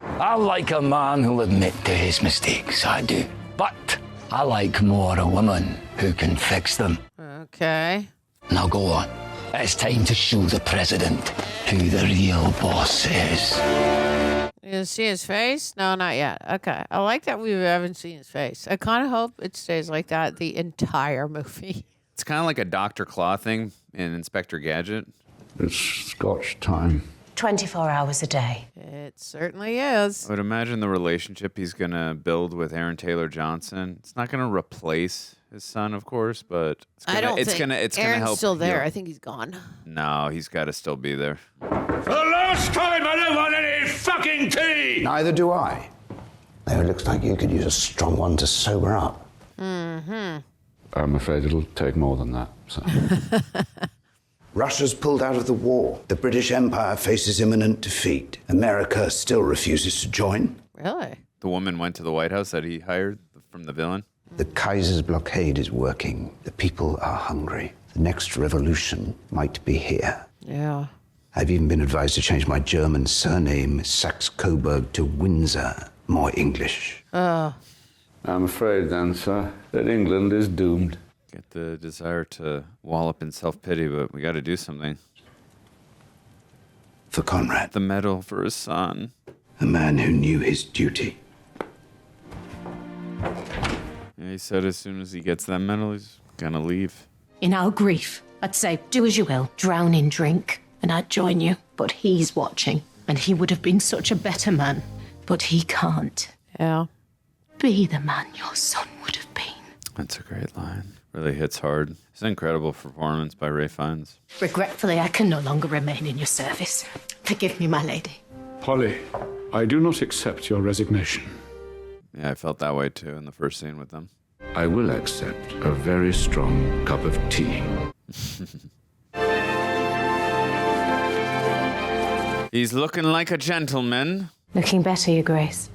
I like a man who'll admit to his mistakes, I do. But I like more a woman who can fix them. Okay. Now go on. It's time to show the president who the real boss is. You gonna see his face? No, not yet. Okay. I like that we haven't seen his face. I kind of hope it stays like that the entire movie. It's kind of like a Dr. Claw thing in Inspector Gadget. It's Scotch time. 24 hours a day. It certainly is. I would imagine the relationship he's going to build with Aaron Taylor Johnson. It's not going to replace his son, of course, but it's gonna Aaron's help. still there. heal. I think he's gone. No, he's got to still be there. For the last time, I don't want any fucking tea! Neither do I. Though it looks like you could use a strong one to sober up. I'm afraid it'll take more than that, so. Russia's pulled out of the war. The British Empire faces imminent defeat. America still refuses to join. Really? The woman went to the White House that he hired from the villain. The Kaiser's blockade is working. The people are hungry. The next revolution might be here. Yeah. I've even been advised to change my German surname, Saxe-Coburg, to Windsor. More English. Oh. I'm afraid then, sir, that England is doomed. Get the desire to wallop in self-pity, but we got to do something. For Conrad. The medal for his son. A man who knew his duty. Yeah, he said as soon as he gets that medal, he's gonna leave. In our grief, I'd say, do as you will, drown in drink, and I'd join you. But he's watching, and he would have been such a better man. But he can't. Yeah. Be the man your son would have been. That's a great line. Really hits hard. It's an incredible performance by Ralph Fiennes. Regretfully, I can no longer remain in your service. Forgive me, my lady. Polly, I do not accept your resignation. Yeah, I felt that way too in the first scene with them. I will accept a very strong cup of tea. He's looking like a gentleman. Looking better, Your Grace.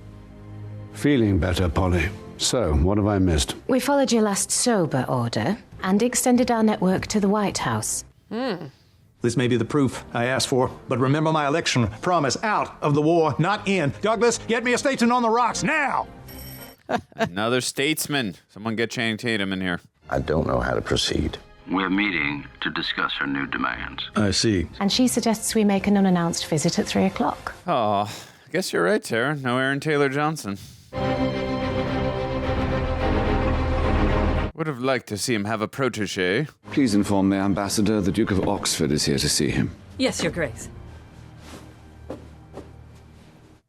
Feeling better, Polly. So, what have I missed? We followed your last sober order and extended our network to the White House. This may be the proof I asked for, but remember my election promise: out of the war, not in. Douglas, get me a statesman on the rocks now! Another statesman. Someone get Channing Tatum in here. I don't know how to proceed. We're meeting to discuss her new demands. I see. And she suggests we make an unannounced visit at 3 o'clock. Oh, I guess you're right, Tara. No Aaron Taylor Johnson. Would have liked to see him have a protege. Please inform the ambassador the Duke of Oxford is here to see him. Yes, Your Grace.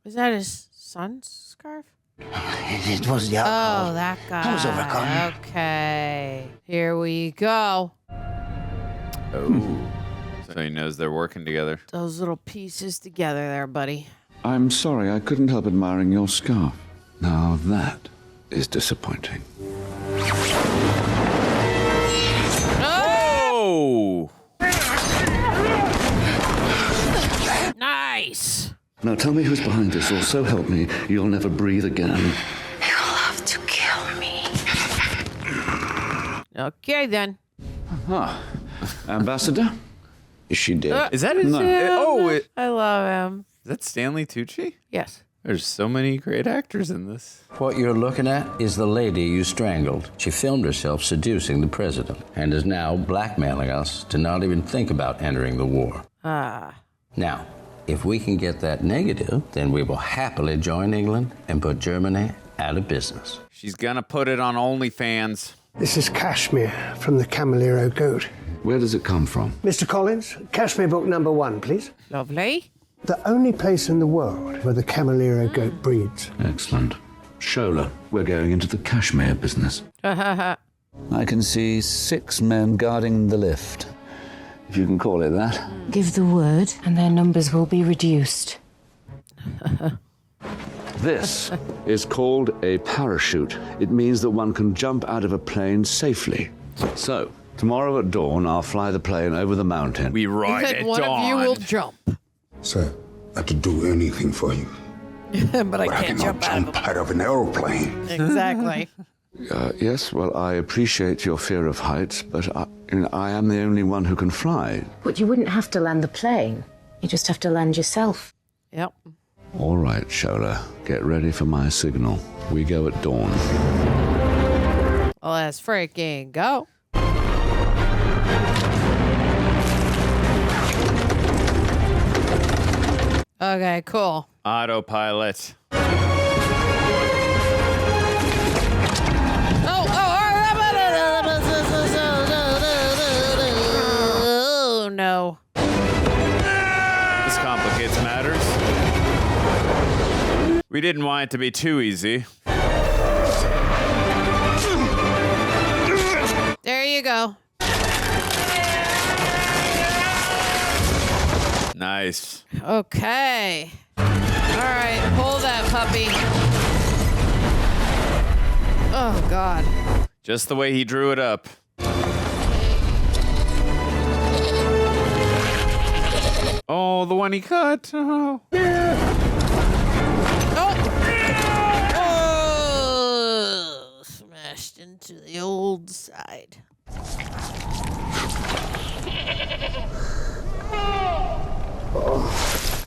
Is that his son's scarf? It was the Oh, alcohol. that guy. I was overcome. Okay. Here we go. Oh. So he knows they're working together. Those little pieces together there, buddy. I'm sorry, I couldn't help admiring your scarf. Now that is disappointing. Oh! Nice. Now tell me who's behind this, or so help me, you'll never breathe again. You'll have to kill me. Okay, then. Ah, ambassador? Is she dead? Is that his? No. I love him. Is that Stanley Tucci? Yes. There's so many great actors in this. What you're looking at is the lady you strangled. She filmed herself seducing the president and is now blackmailing us to not even think about entering the war. Now, if we can get that negative, then we will happily join England and put Germany out of business. She's gonna put it on OnlyFans. This is cashmere from the Camilleri goat. Where does it come from? Mr. Collins, cashmere book number 1, please. Lovely. The only place in the world where the Camilleri goat breeds. Excellent. Shola, we're going into the cashmere business. I can see 6 men guarding the lift, if you can call it that. Give the word, and their numbers will be reduced. This is called a parachute. It means that one can jump out of a plane safely. So, tomorrow at dawn, I'll fly the plane over the mountain. We ride Then at one dawn. of you will jump. Sir, I could do anything for you. But I can't jump out of an aeroplane. Exactly. Yes, well, I appreciate your fear of heights, but I am the only one who can fly. But you wouldn't have to land the plane. You just have to land yourself. Yep. All right, Shola, get ready for my signal. We go at dawn. Well, let's freaking go. Okay, cool. Autopilot. Oh, no. This complicates matters. We didn't want it to be too easy. There you go. Nice. Okay. All right, pull that puppy. Oh, God. Just the way he drew it up. Oh, the one he cut. Oh. Oh, smashed into the old side.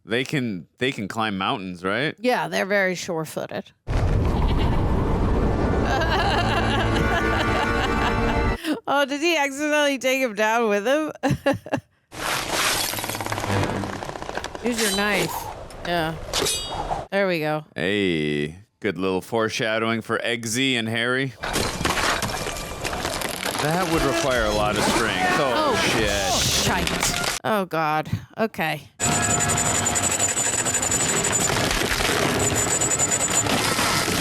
They can climb mountains, right? Yeah, they're very sure-footed. Oh, did he accidentally take him down with him? Here's your knife. Yeah. There we go. Hey, good little foreshadowing for Eggsy and Harry. That would require a lot of strength. Oh, shit. Shite. Oh, God. Okay.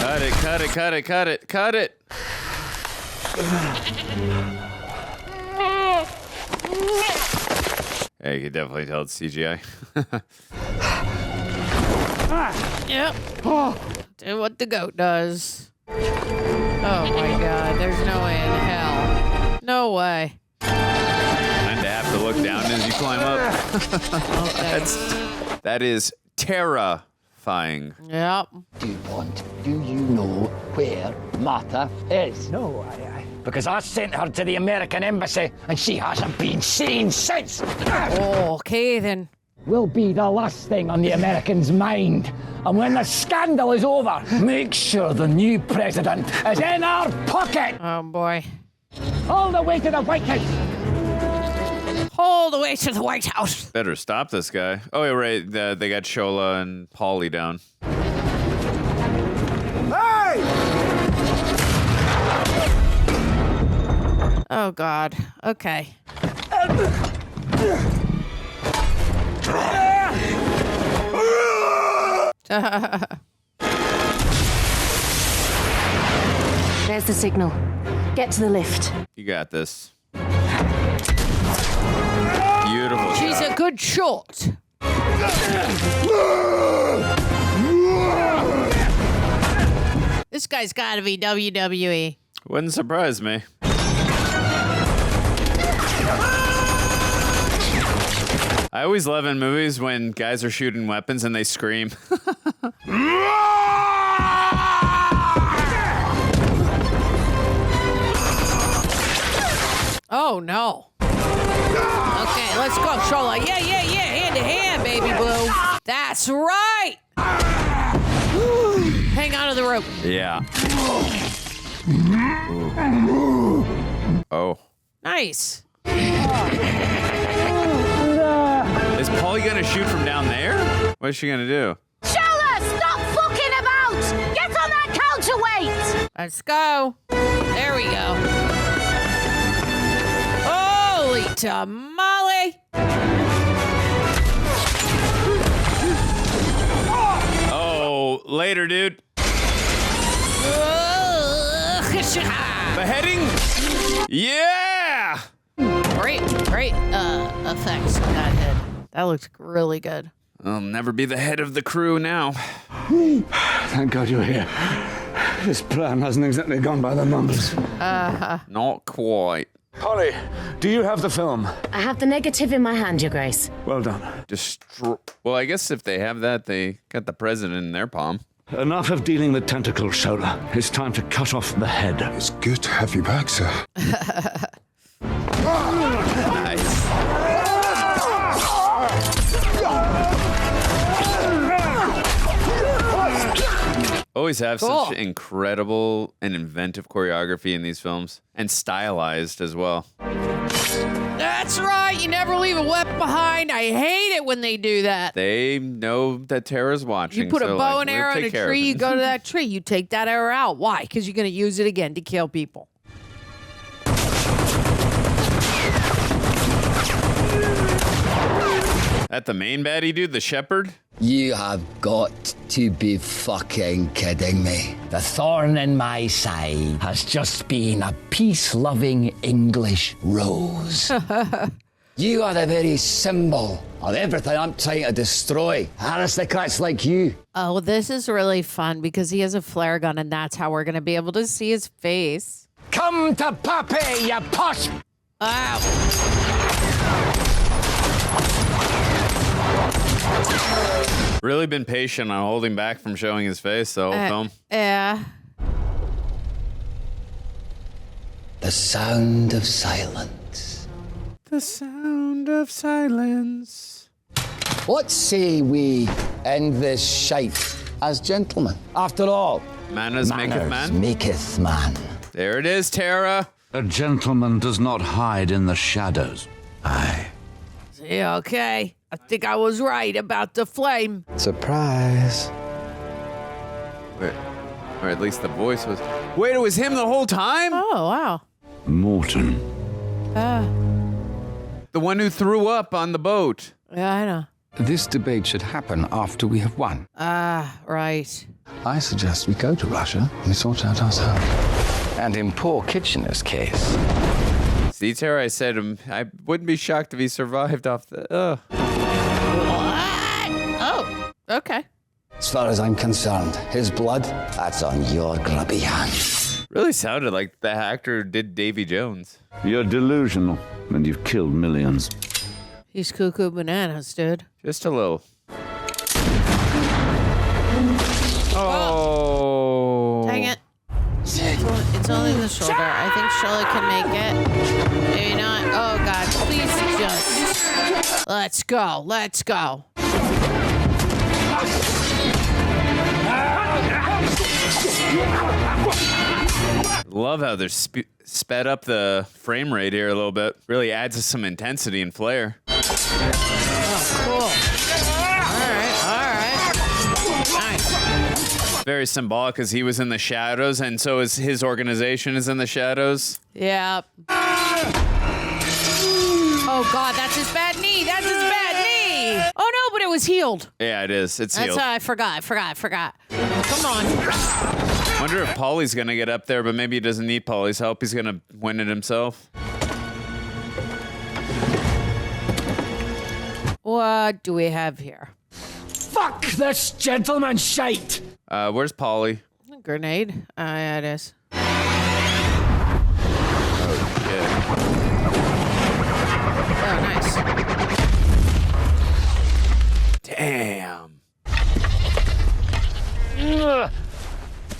Cut it, cut it, cut it, cut it, cut it. Hey, you can definitely tell it's CGI. Yep. Do what the goat does. Oh my God, there's no way in hell. No way. And to have to look down as you climb up. That is terrifying. Yep. Do you know where Martha is? No, Because I sent her to the American embassy and she hasn't been seen since. Okay, then. Will be the last thing on the Americans' mind. And when the scandal is over, make sure the new president is in our pocket. Oh, boy. All the way to the White House. All the way to the White House. Better stop this guy. Oh, yeah, right. They got Shola and Paulie down. Hey! Oh, God. Okay. There's the signal. Get to the lift. You got this. Beautiful She's shot. a good shot. This guy's got to be WWE. Wouldn't surprise me. I always love in movies when guys are shooting weapons and they scream. Oh, no. Okay, let's go, Shola. Yeah. Hand to hand, baby blue. That's right. Hang on to the rope. Yeah. Oh. Nice. Is Paulie gonna shoot from down there? What is she gonna do? Shola, stop fucking about! Get on that counterweight! Let's go. There we go. Holy tamale! Oh, later, dude. Beheading? Yeah! Great effects on that head. That looks really good. I'll never be the head of the crew now. Thank God you're here. This plan hasn't exactly gone by the numbers. Not quite. Polly, do you have the film? I have the negative in my hand, Your Grace. Well done. Well, I guess if they have that, they got the president in their palm. Enough of dealing with tentacles, Shola. It's time to cut off the head. It's good to have you back, sir. Nice. Always have such incredible and inventive choreography in these films, and stylized as well. That's right. You never leave a weapon behind. I hate it when they do that. They know that Tara's watching. You put a so, bow like, and we'll arrow in take a care of tree, it. you go to that tree, you take that arrow out. Why? Because you're going to use it again to kill people. That the main baddie dude, the shepherd? You have got to be fucking kidding me. The thorn in my side has just been a peace-loving English rose. You are the very symbol of everything I'm trying to destroy. Aristocrats like you. Oh, this is really fun because he has a flare gun and that's how we're going to be able to see his face. Come to Pappy, you posh... Really been patient on holding back from showing his face the whole film. Yeah. The sound of silence. The sound of silence. What say we end this shite as gentlemen? After all, manners maketh man. Maketh man. There it is, Tara. A gentleman does not hide in the shadows. Aye. Yeah, okay. I think I was right about the flame. Surprise. Or at least the voice was... Wait, it was him the whole time? Oh, wow. Morton. The one who threw up on the boat. Yeah, I know. This debate should happen after we have won. Right. I suggest we go to Russia and sort out ourselves. And in poor Kitchener's case... See, Tara, I said I wouldn't be shocked if he survived off the... Oh, okay. As far as I'm concerned, his blood, that's on your grubby hands. Really sounded like the actor did Davy Jones. You're delusional, and you've killed millions. He's cuckoo bananas, dude. Just a little. Oh. Dang it. It's only the shoulder. I think Shola can make it. Maybe not. Oh, God. Please just. Let's go. Let's go. Love how they're sped up the frame rate here a little bit. Really adds some intensity and flair. Oh, cool. All right. Nice. Very symbolic because he was in the shadows, and so is his organization is in the shadows. Yeah. Oh, God, that's his bad knee. That's his bad knee. Oh, no, but it was healed. Yeah, it is. It's healed. That's I forgot. Come on. Wonder if Paulie's going to get up there, but maybe he doesn't need Paulie's help. He's going to win it himself. What do we have here? Fuck this gentleman shite! Where's Paulie? A grenade. Yeah, it is. Oh, shit. Oh, nice. Damn.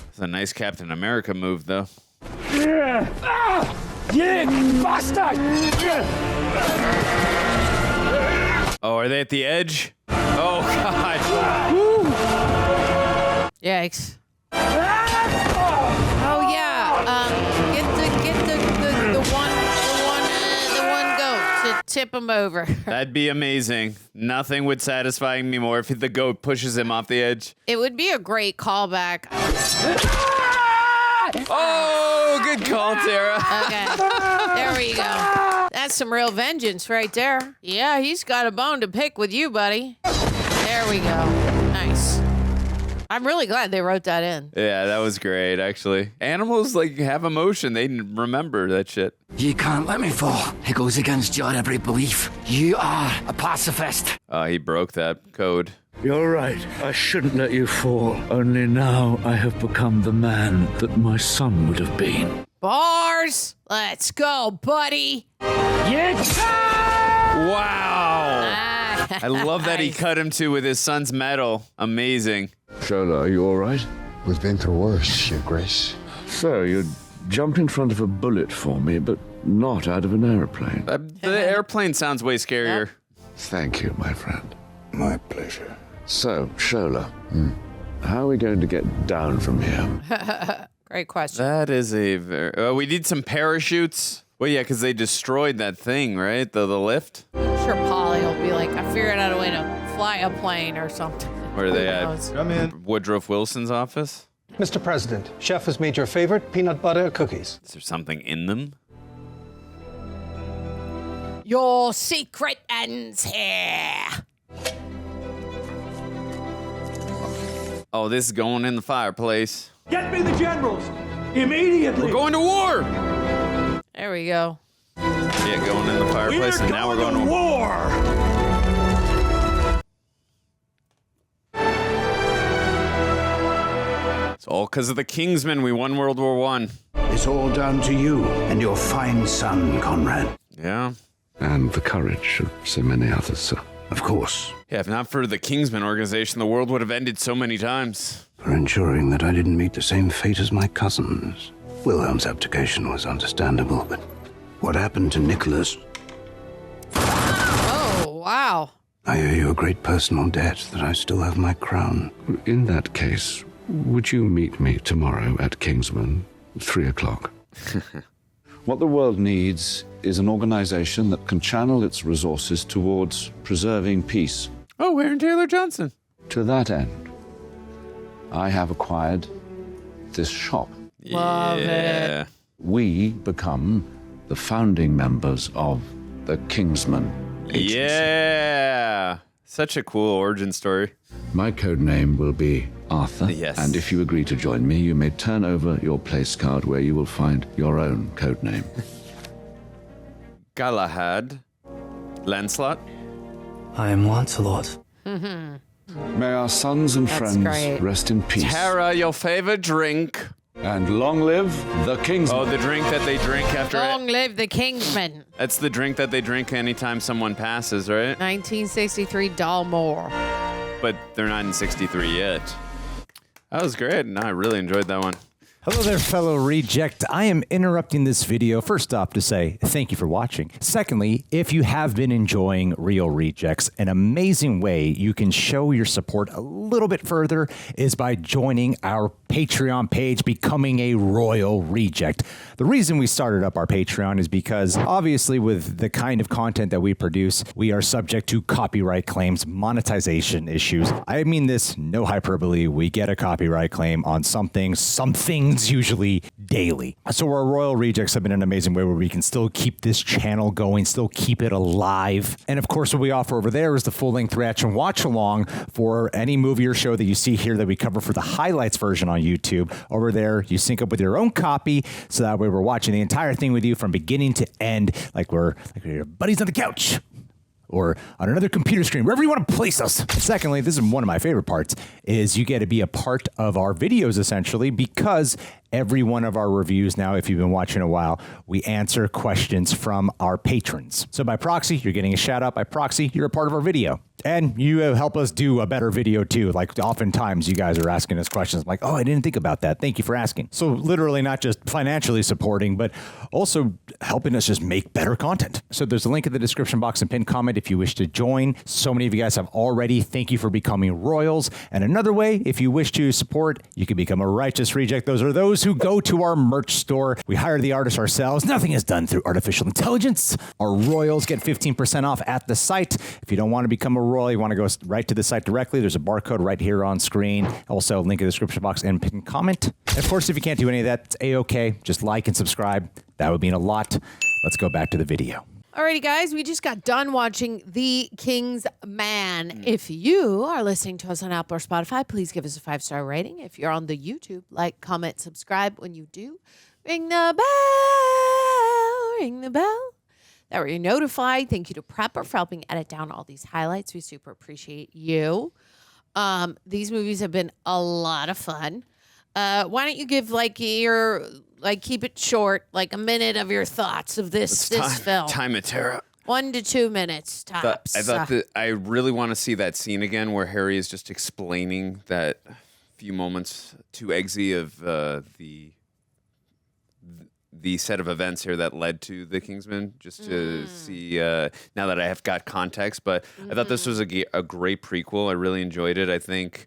It's a nice Captain America move, though. You bastard! Oh, are they at the edge? Oh, God. Yikes. Oh, yeah. Get the one goat to tip him over. That'd be amazing. Nothing would satisfy me more if the goat pushes him off the edge. It would be a great callback. Oh, good call, Tara. Okay. There we go. That's some real vengeance right there. Yeah, he's got a bone to pick with you, buddy. There we go. Nice. I'm really glad they wrote that in. Yeah, that was great, actually. Animals, have emotion. They remember that shit. You can't let me fall. It goes against your every belief. You are a pacifist. Oh, he broke that code. You're right. I shouldn't let you fall. Only now I have become the man that my son would have been. Bars. Let's go, buddy. Wow. I love that he cut him too with his son's medal. Amazing. Shola, are you all right? We've been through worse, Your Grace. So, you jumped in front of a bullet for me, but not out of an aeroplane. The airplane sounds way scarier. Thank you, my friend. My pleasure. So, Shola, how are we going to get down from here? Great question. That is a very... we need some parachutes. Well, yeah, because they destroyed that thing, right? The lift? I'm sure Polly will be like, I figured out a way to fly a plane or something. Where are they at? Come in. Woodrow Wilson's office? Mr. President, Chef has made your favorite peanut butter cookies. Is there something in them? Your secret ends here. Oh, this is going in the fireplace. Get me the generals! Immediately! We're going to war! There we go. Yeah, going in the fireplace, and now we're going to war! It's all because of the Kingsman. We won World War I. It's all down to you and your fine son, Conrad. Yeah. And the courage of so many others, sir. Of course. Yeah, if not for the Kingsman organization, the world would have ended so many times. For ensuring that I didn't meet the same fate as my cousins. Wilhelm's abdication was understandable, but what happened to Nicholas? Oh, wow. I owe you a great personal debt that I still have my crown. In that case, would you meet me tomorrow at Kingsman, 3:00? What the world needs is an organization that can channel its resources towards preserving peace. Oh, Aaron Taylor Johnson. To that end, I have acquired this shop. Love it. We become the founding members of the Kingsman Agency. Yeah. Such a cool origin story. My code name will be Arthur. Yes. And if you agree to join me, you may turn over your place card where you will find your own code name. Galahad. Lancelot. I am Lancelot. May our sons and That's friends great. rest in peace. Tara, your favorite drink. And long live the Kingsman. Oh, the drink that they drink after... Long live the Kingsman. That's the drink that they drink anytime someone passes, right? 1963 Dalmore. But they're not in 63 yet. That was great. No, I really enjoyed that one. Hello there, fellow reject. I am interrupting this video, first off, to say thank you for watching. Secondly, if you have been enjoying Real Rejects, an amazing way you can show your support a little bit further is by joining our Patreon page, becoming a Royal Reject. The reason we started up our Patreon is because, obviously, with the kind of content that we produce, we are subject to copyright claims, monetization issues. I mean this, no hyperbole. We get a copyright claim on something usually daily. So our Royal Rejects have been an amazing way where we can still keep this channel going, still keep it alive. And of course, what we offer over there is the full-length reaction watch-along for any movie or show that you see here that we cover for the highlights version on YouTube. Over there, you sync up with your own copy, so that way we're watching the entire thing with you from beginning to end, like we're your buddies on the couch. Or on another computer screen, wherever you want to place us. Secondly, this is one of my favorite parts, is you get to be a part of our videos, essentially, because every one of our reviews now, if you've been watching a while, we answer questions from our patrons. So by proxy, you're getting a shout out. By proxy, you're a part of our video. And you help us do a better video too. Like oftentimes you guys are asking us questions like, oh, I didn't think about that. Thank you for asking. So literally not just financially supporting, but also helping us just make better content. So there's a link in the description box and pinned comment if you wish to join. So many of you guys have already. Thank you for becoming Royals. And another way, if you wish to support, you can become a Righteous Reject. Those are those who go to our merch store. We hire the artists ourselves. Nothing is done through artificial intelligence. Our Royals get 15% off at the site. If you don't want to become a Royal, you want to go right to the site directly, there's a barcode right here on screen. Also, link in the description box and pinned comment. And of course, if you can't do any of that, it's A-okay. Just like and subscribe. That would mean a lot. Let's go back to the video. Alrighty, guys, we just got done watching The Kingsman. If you are listening to us on Apple or Spotify, please give us a 5-star rating. If you're on the YouTube, like, comment, subscribe. When you do, ring the bell, ring the bell. That way you're notified. Thank you to Prepper for helping edit down all these highlights. We super appreciate you. These movies have been a lot of fun. Why don't you give keep it short, like a minute of your thoughts of this film. Time it, Tara. 1 to 2 minutes tops. I thought that I really want to see that scene again where Harry is just explaining that few moments to Eggsy of the set of events here that led to the Kingsman, just to see now that I have got context. But I thought this was a great prequel. I really enjoyed it. I think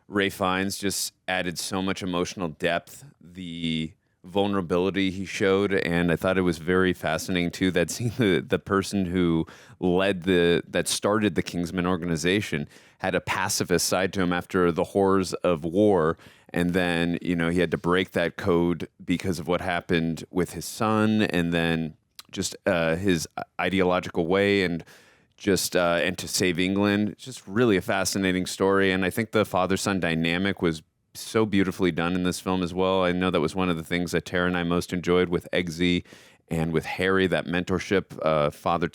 Ralph Fiennes just added so much emotional depth, the vulnerability he showed, and I thought it was very fascinating too that seeing the person who that started the Kingsman organization had a pacifist side to him after the horrors of war. And then, he had to break that code because of what happened with his son, and then just his ideological way, and just and to save England. It's just really a fascinating story. And I think the father-son dynamic was so beautifully done in this film as well. I know that was one of the things that Tara and I most enjoyed with Eggsy and with Harry, that mentorship, father-son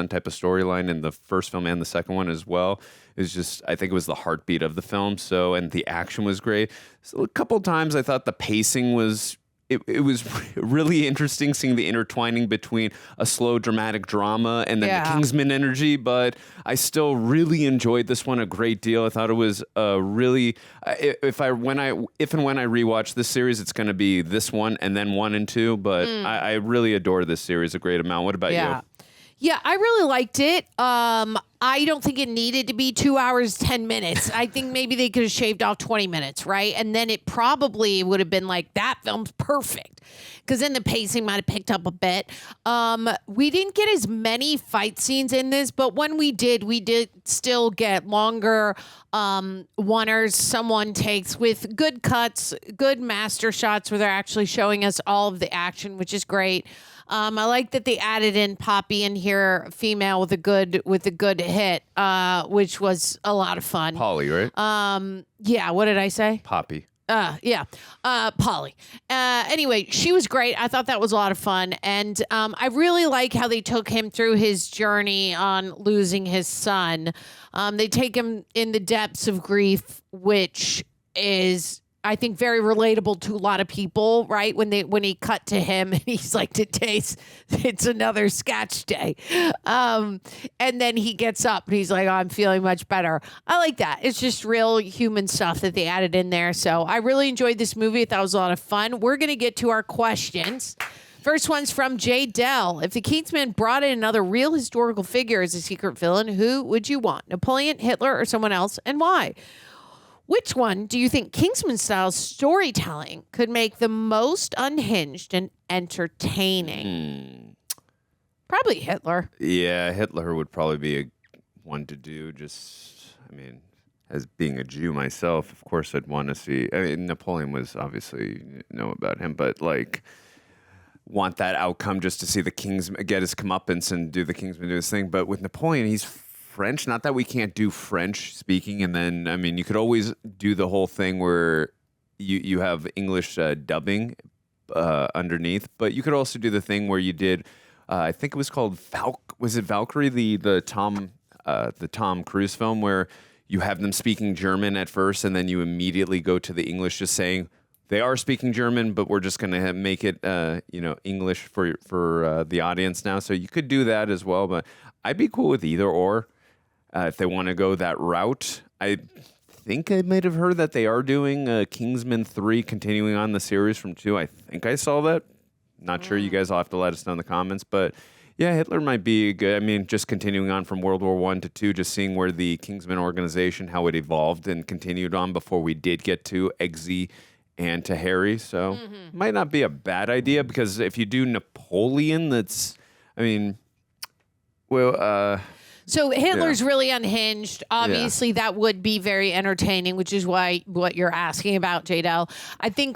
type of storyline in the first film and the second one as well. Is just, I think it was the heartbeat of the film. So, and the action was great. So a couple times I thought the pacing was, it was really interesting seeing the intertwining between a slow dramatic drama and then the Kingsman energy. But I still really enjoyed this one a great deal. I thought it was really, if and when I rewatch this series, it's going to be this one and then 1 and 2. But I really adore this series a great amount. What about you? Yeah, I really liked it. I don't think it needed to be 2 hours, 10 minutes. I think maybe they could have shaved off 20 minutes, right? And then it probably would have been like, that film's perfect. Because then the pacing might have picked up a bit. We didn't get as many fight scenes in this, but when we did still get longer one-ers, someone takes with good cuts, good master shots where they're actually showing us all of the action, which is great. I like that they added in Poppy in here, female with a good hit, which was a lot of fun. Polly, right? Yeah. What did I say? Poppy. Polly. Anyway, she was great. I thought that was a lot of fun. And I really like how they took him through his journey on losing his son. They take him in the depths of grief, which is, I think very relatable to a lot of people, right? When he cut to him and he's like, today's it's another sketch day. And then he gets up and he's like, oh, I'm feeling much better. I like that. It's just real human stuff that they added in there. So I really enjoyed this movie. I thought it was a lot of fun. We're going to get to our questions. First one's from Jay Dell. If the Kingsman brought in another real historical figure as a secret villain, who would you want? Napoleon, Hitler, or someone else, and why? Which one do you think Kingsman-style storytelling could make the most unhinged and entertaining? Probably Hitler. Yeah, Hitler would probably be a one to do. As being a Jew myself, of course, I'd want to see. I mean, Napoleon was obviously know about him, but like, want that outcome just to see the Kingsman get his comeuppance and do the Kingsman do his thing. But with Napoleon, he's French. Not that we can't do French speaking, and then I mean, you could always do the whole thing where you have English dubbing underneath, but you could also do the thing where you did. I think it was called Was it Valkyrie? The Tom Cruise film where you have them speaking German at first, and then you immediately go to the English, just saying. They are speaking German, but we're just going to make it, English for the audience now. So you could do that as well. But I'd be cool with either or if they want to go that route. I think I might have heard that they are doing Kingsman 3, continuing on the series from 2. I think I saw that. Not sure. You guys will have to let us know in the comments. But yeah, Hitler might be good. I mean, just continuing on from World War I to 2, just seeing where the Kingsman organization, how it evolved and continued on before we did get to Eggsy and to Harry, so might not be a bad idea, because if you do Napoleon, so Hitler's really unhinged. Obviously, that would be very entertaining, which is why what you're asking about, Jadel. I think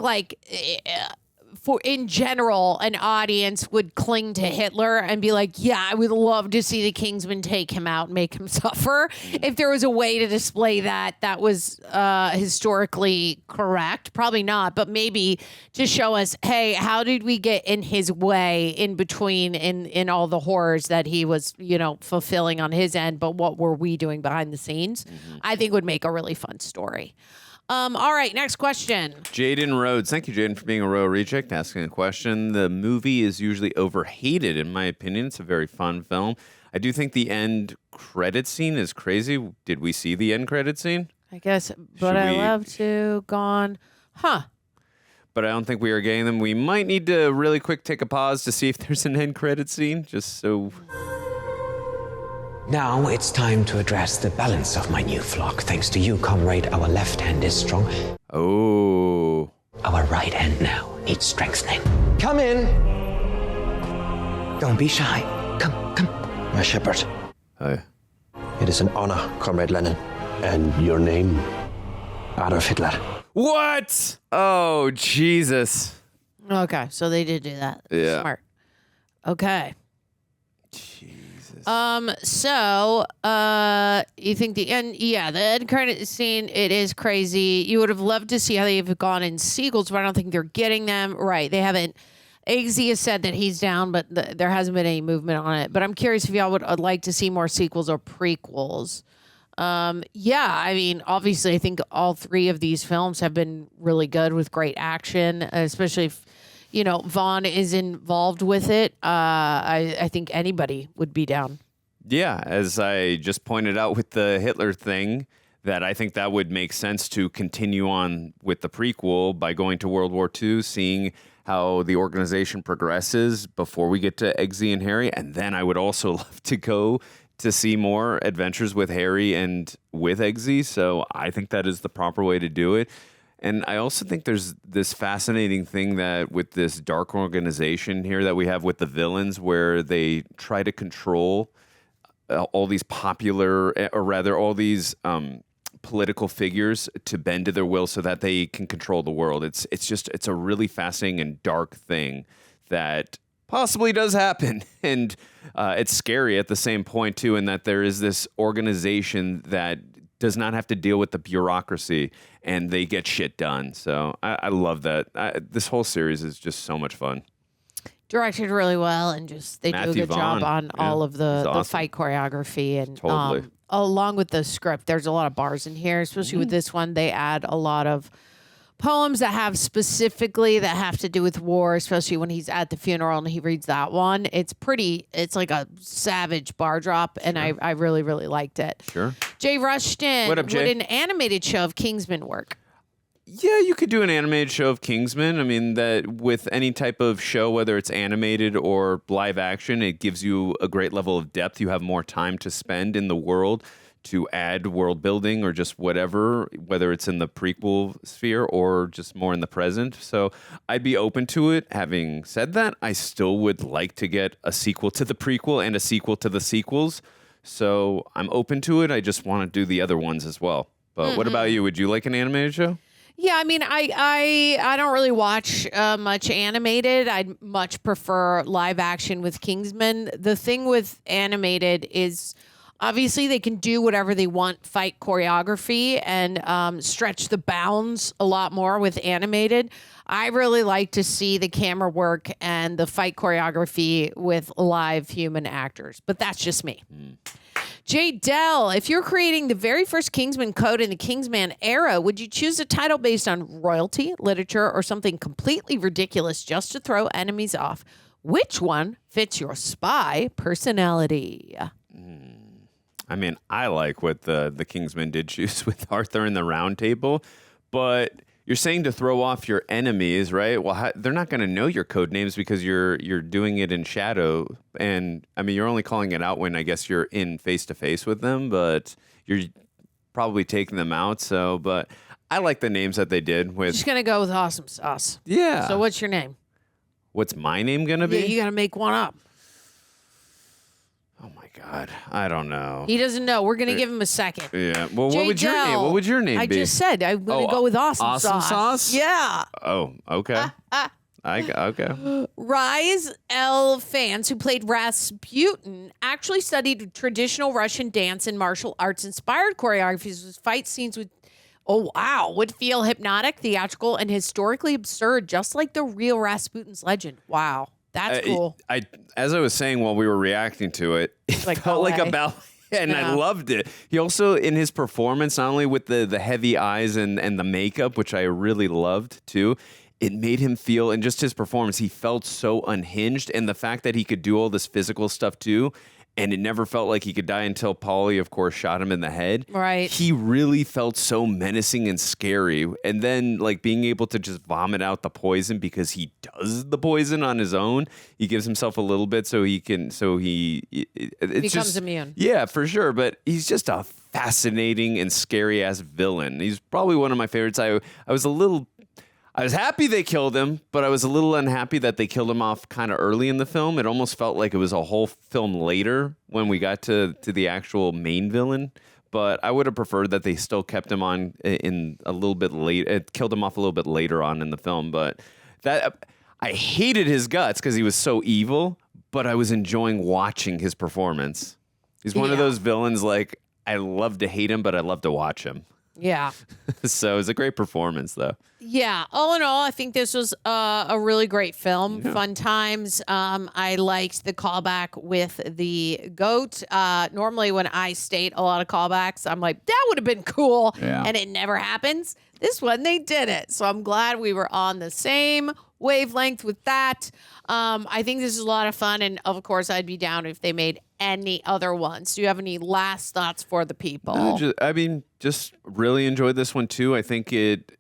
in general, an audience would cling to Hitler and be like, yeah, I would love to see the Kingsman take him out and make him suffer. If there was a way to display that was historically correct, probably not, but maybe to show us, hey, how did we get in his way in between in all the horrors that he was, fulfilling on his end, but what were we doing behind the scenes? I think would make a really fun story. All right, next question. Jaden Rhodes. Thank you, Jaden, for being a Royal Reject, asking a question. The movie is usually overhated, in my opinion. It's a very fun film. I do think the end credit scene is crazy. Did we see the end credit scene? I guess, but I love to gone. Huh. But I don't think we are getting them. We might need to really quick take a pause to see if there's an end credit scene, just so... Now it's time to address the balance of my new flock. Thanks to you, comrade, our left hand is strong. Oh. Our right hand now needs strengthening. Come in. Don't be shy. Come. My shepherd. Hi. It is an honor, Comrade Lenin. And your name? Adolf Hitler. What? Oh, Jesus. Okay, so they did do that. Yeah. Smart. Okay. You think the end credit scene, it is crazy. You would have loved to see how they've gone in sequels, but I don't think they're getting them. Right. They haven't. Eggsy has said that he's down, but there hasn't been any movement on it. But I'm curious if y'all would like to see more sequels or prequels. Obviously I think all three of these films have been really good with great action, especially if Vaughn is involved with it. I think anybody would be down. Yeah, as I just pointed out with the Hitler thing, that I think that would make sense to continue on with the prequel by going to World War II, seeing how the organization progresses before we get to Eggsy and Harry. And then I would also love to go to see more adventures with Harry and with Eggsy. So I think that is the proper way to do it. And I also think there's this fascinating thing that with this dark organization here that we have with the villains, where they try to control all these all these political figures to bend to their will so that they can control the world. It's a really fascinating and dark thing that possibly does happen. And it's scary at the same point too, in that there is this organization that does not have to deal with the bureaucracy, and they get shit done. So I love that. This whole series is just so much fun. Directed really well, and just they do a good Vaughn. job on all of the awesome. fight choreography, and Totally. along with the script. There's a lot of bars in here, especially with this one. They add a lot of poems that have to do with war, especially when he's at the funeral and he reads that one. It's like a savage bar drop, and I really, really liked it. Sure. Jay Rushton, What up, Jay? would an animated show of Kingsman work? Yeah, you could do an animated show of Kingsman. I mean, that with any type of show, whether it's animated or live action, it gives you a great level of depth. You have more time to spend in the world to add world building or just whatever, whether it's in the prequel sphere or just more in the present. So I'd be open to it. Having said that, I still would like to get a sequel to the prequel and a sequel to the sequels. So I'm open to it. I just want to do the other ones as well. But what about you? Would you like an animated show? Yeah, I mean, I don't really watch much animated. I'd much prefer live action with Kingsman. The thing with animated is obviously they can do whatever they want, fight choreography, and stretch the bounds a lot more with animated. I really like to see the camera work and the fight choreography with live human actors, but that's just me. Jay Dell, if you're creating the very first Kingsman code in the Kingsman era, would you choose a title based on royalty, literature, or something completely ridiculous just to throw enemies off? Which one fits your spy personality? I mean, I like what the Kingsman did choose with Arthur and the Round Table, but you're saying to throw off your enemies, right? Well, they're not going to know your code names because you're doing it in shadow, and I mean, you're only calling it out when I guess you're in face to face with them, but you're probably taking them out. So, but I like the names that they did with. Just gonna go with Awesome Sauce. Yeah. So what's your name? What's my name gonna be? Yeah, you gotta make one up. Oh my God, I don't know. He doesn't know. We're gonna give him a second. Yeah. Well, Jay what would your name? Dell, What would your name I be? just said I'm gonna go with Awesome Awesome Sauce. Yeah. Oh, okay. Okay. Rise L. Fiennes, who played Rasputin, actually studied traditional Russian dance and martial arts inspired choreographies with fight scenes would feel hypnotic, theatrical, and historically absurd, just like the real Rasputin's legend. Wow. That's cool. As I was saying while we were reacting to it, it felt like a ballet. And I loved it. He also, in his performance, not only with the heavy eyes and the makeup, which I really loved too, it made him feel, and just his performance, he felt so unhinged. And the fact that he could do all this physical stuff too, and it never felt like he could die until Paulie, of course, shot him in the head. Right. He really felt so menacing and scary. And then, like, being able to just vomit out the poison because he does the poison on his own. He gives himself a little bit so he becomes immune. Yeah, for sure. But he's just a fascinating and scary ass villain. He's probably one of my favorites. I was happy they killed him, but I was a little unhappy that they killed him off kind of early in the film. It almost felt like it was a whole film later when we got to the actual main villain. But I would have preferred that they still kept him on in a little bit late. It killed him off a little bit later on in the film. But I hated his guts because he was so evil, but I was enjoying watching his performance. He's one of those villains, like, I love to hate him, but I love to watch him. Yeah. So it was a great performance, though. Yeah. All in all, I think this was a really great film. Yeah. Fun times. I liked the callback with the goat. Normally, when I state a lot of callbacks, I'm like, that would have been cool. Yeah. And it never happens. This one, they did it. So I'm glad we were on the same wavelength with that. I think this is a lot of fun. And of course, I'd be down if they made any other ones. Do you have any last thoughts for the people? No, just really enjoyed this one too. I think it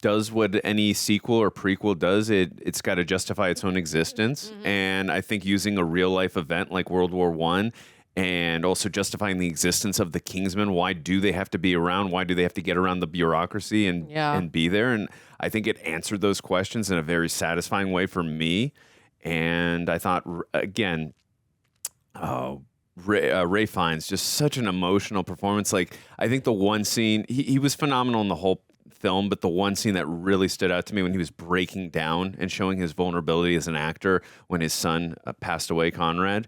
does what any sequel or prequel does. It's got to justify its own existence. Mm-hmm. And I think using a real life event like World War I and also justifying the existence of the Kingsmen. Why do they have to be around? Why do they have to get around the bureaucracy and be there? And I think it answered those questions in a very satisfying way for me. And I thought, again, Ray Fiennes, just such an emotional performance. Like, I think the one scene, he was phenomenal in the whole film, but the one scene that really stood out to me when he was breaking down and showing his vulnerability as an actor when his son passed away, Conrad.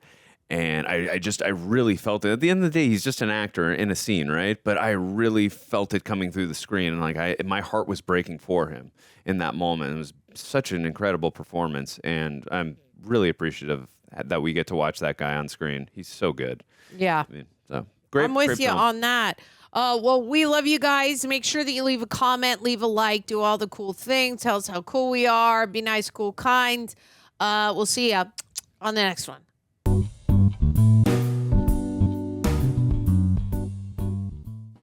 And I really felt it. At the end of the day, he's just an actor in a scene, right? But I really felt it coming through the screen, and like my heart was breaking for him in that moment. It was such an incredible performance, and I'm really appreciative that we get to watch that guy on screen. He's so good. Yeah. I mean, so great. I'm with great you film. on that. Well, we love you guys. Make sure that you leave a comment, leave a like, do all the cool things. Tell us how cool we are. Be nice, cool, kind. We'll see you on the next one.